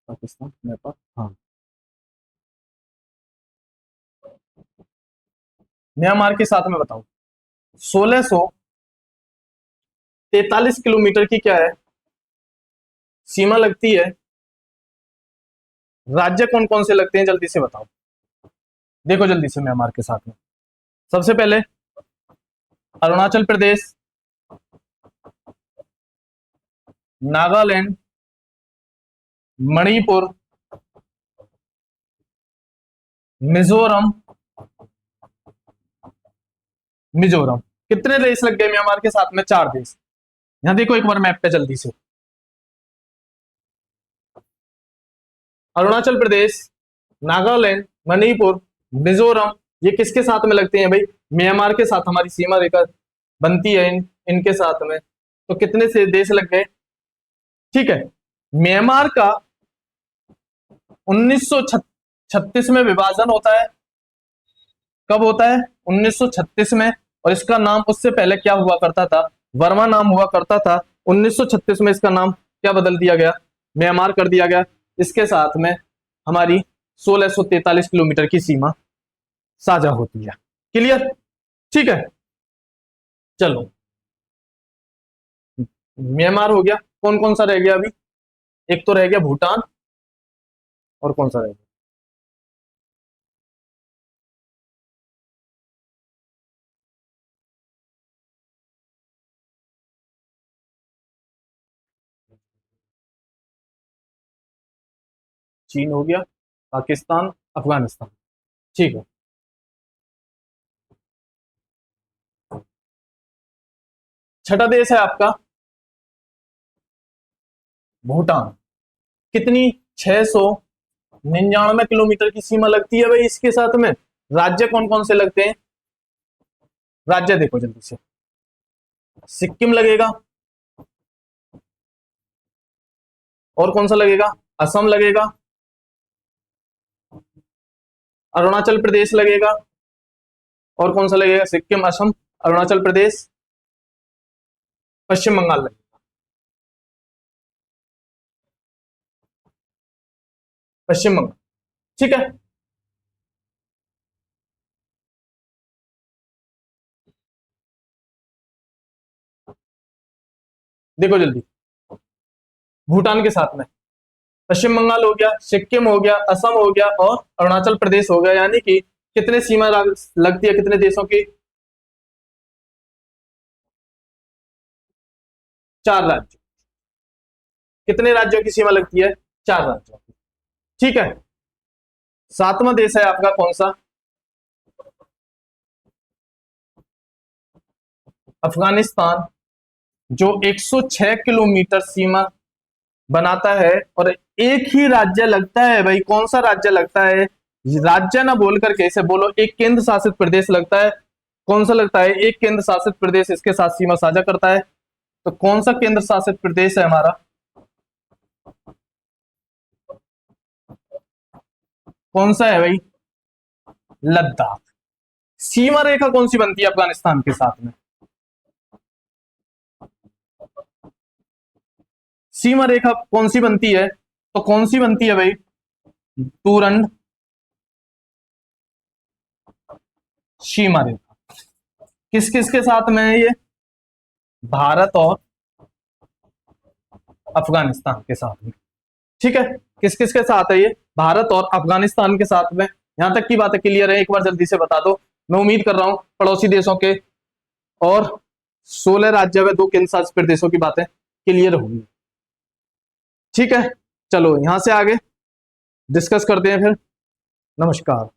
पाकिस्तान, नेपाल, हाँ। म्यांमार के साथ में बताओ 1643 किलोमीटर की क्या है सीमा लगती है। राज्य कौन कौन से लगते हैं जल्दी से बताओ। देखो जल्दी से म्यांमार के साथ में सबसे पहले अरुणाचल प्रदेश, नागालैंड, मणिपुर, मिजोरम, मिजोरम। कितने देश लग गए म्यांमार के साथ में? 4 देश। यहां देखो एक बार मैप पे जल्दी से। अरुणाचल प्रदेश, नागालैंड, मणिपुर, मिजोरम, ये किसके साथ में लगते हैं भाई? म्यांमार के साथ हमारी सीमा रेखा बनती है इनके साथ में। तो कितने से देश लग गए? ठीक है, म्यांमार का 1936 में विभाजन होता है। कब होता है? 1936 में। और इसका नाम उससे पहले क्या हुआ करता था? वर्मा नाम हुआ करता था। 1936 में इसका नाम क्या बदल दिया गया? म्यांमार कर दिया गया। इसके साथ में हमारी 1643 किलोमीटर की सीमा साझा होती है। क्लियर? ठीक है, चलो म्यांमार हो गया। कौन कौन सा रह गया अभी? एक तो रह गया भूटान, और कौन सा रह गया? चीन हो गया, पाकिस्तान, अफगानिस्तान। ठीक है, छठा देश है आपका भूटान। कितनी? 699 किलोमीटर की सीमा लगती है भाई इसके साथ में। राज्य कौन कौन से लगते हैं? राज्य देखो जल्दी से। सिक्किम लगेगा, और कौन सा लगेगा? असम लगेगा, अरुणाचल प्रदेश लगेगा, और कौन सा लगेगा? सिक्किम, असम, अरुणाचल प्रदेश, पश्चिम बंगाल लगेगा। पश्चिम बंगाल। ठीक है, देखो जल्दी। भूटान के साथ में पश्चिम बंगाल हो गया, सिक्किम हो गया, असम हो गया और अरुणाचल प्रदेश हो गया। यानी कि कितने सीमा लगती है कितने देशों की? 4 राज्य। कितने राज्यों की सीमा लगती है? 4 राज्यों की। ठीक है, सातवां देश है आपका कौन सा? अफगानिस्तान जो 106 किलोमीटर सीमा बनाता है, और एक ही राज्य लगता है भाई। कौन सा राज्य लगता है? राज्य ना बोल करके इसे बोलो एक केंद्र शासित प्रदेश लगता है। कौन सा लगता है? एक केंद्र शासित प्रदेश इसके साथ सीमा साझा करता है। तो कौन सा केंद्र शासित प्रदेश है हमारा? कौन सा है भाई? लद्दाख। सीमा रेखा कौन सी बनती है अफगानिस्तान के साथ में? सीमा रेखा कौन सी बनती है? तो कौन सी बनती है भाई? टूरंड सीमा रेखा। किस किस के साथ में है ये? भारत और अफगानिस्तान के साथ में। ठीक है, किस किस के साथ है ये? भारत और अफगानिस्तान के साथ में। यहां तक की बातें क्लियर है? एक बार जल्दी से बता दो। मैं उम्मीद कर रहा हूं पड़ोसी देशों के और 16 राज्य व 2 केंद्र शासित प्रदेशों की बातें क्लियर होंगी। ठीक है, चलो यहां से आगे डिस्कस करते हैं फिर। नमस्कार।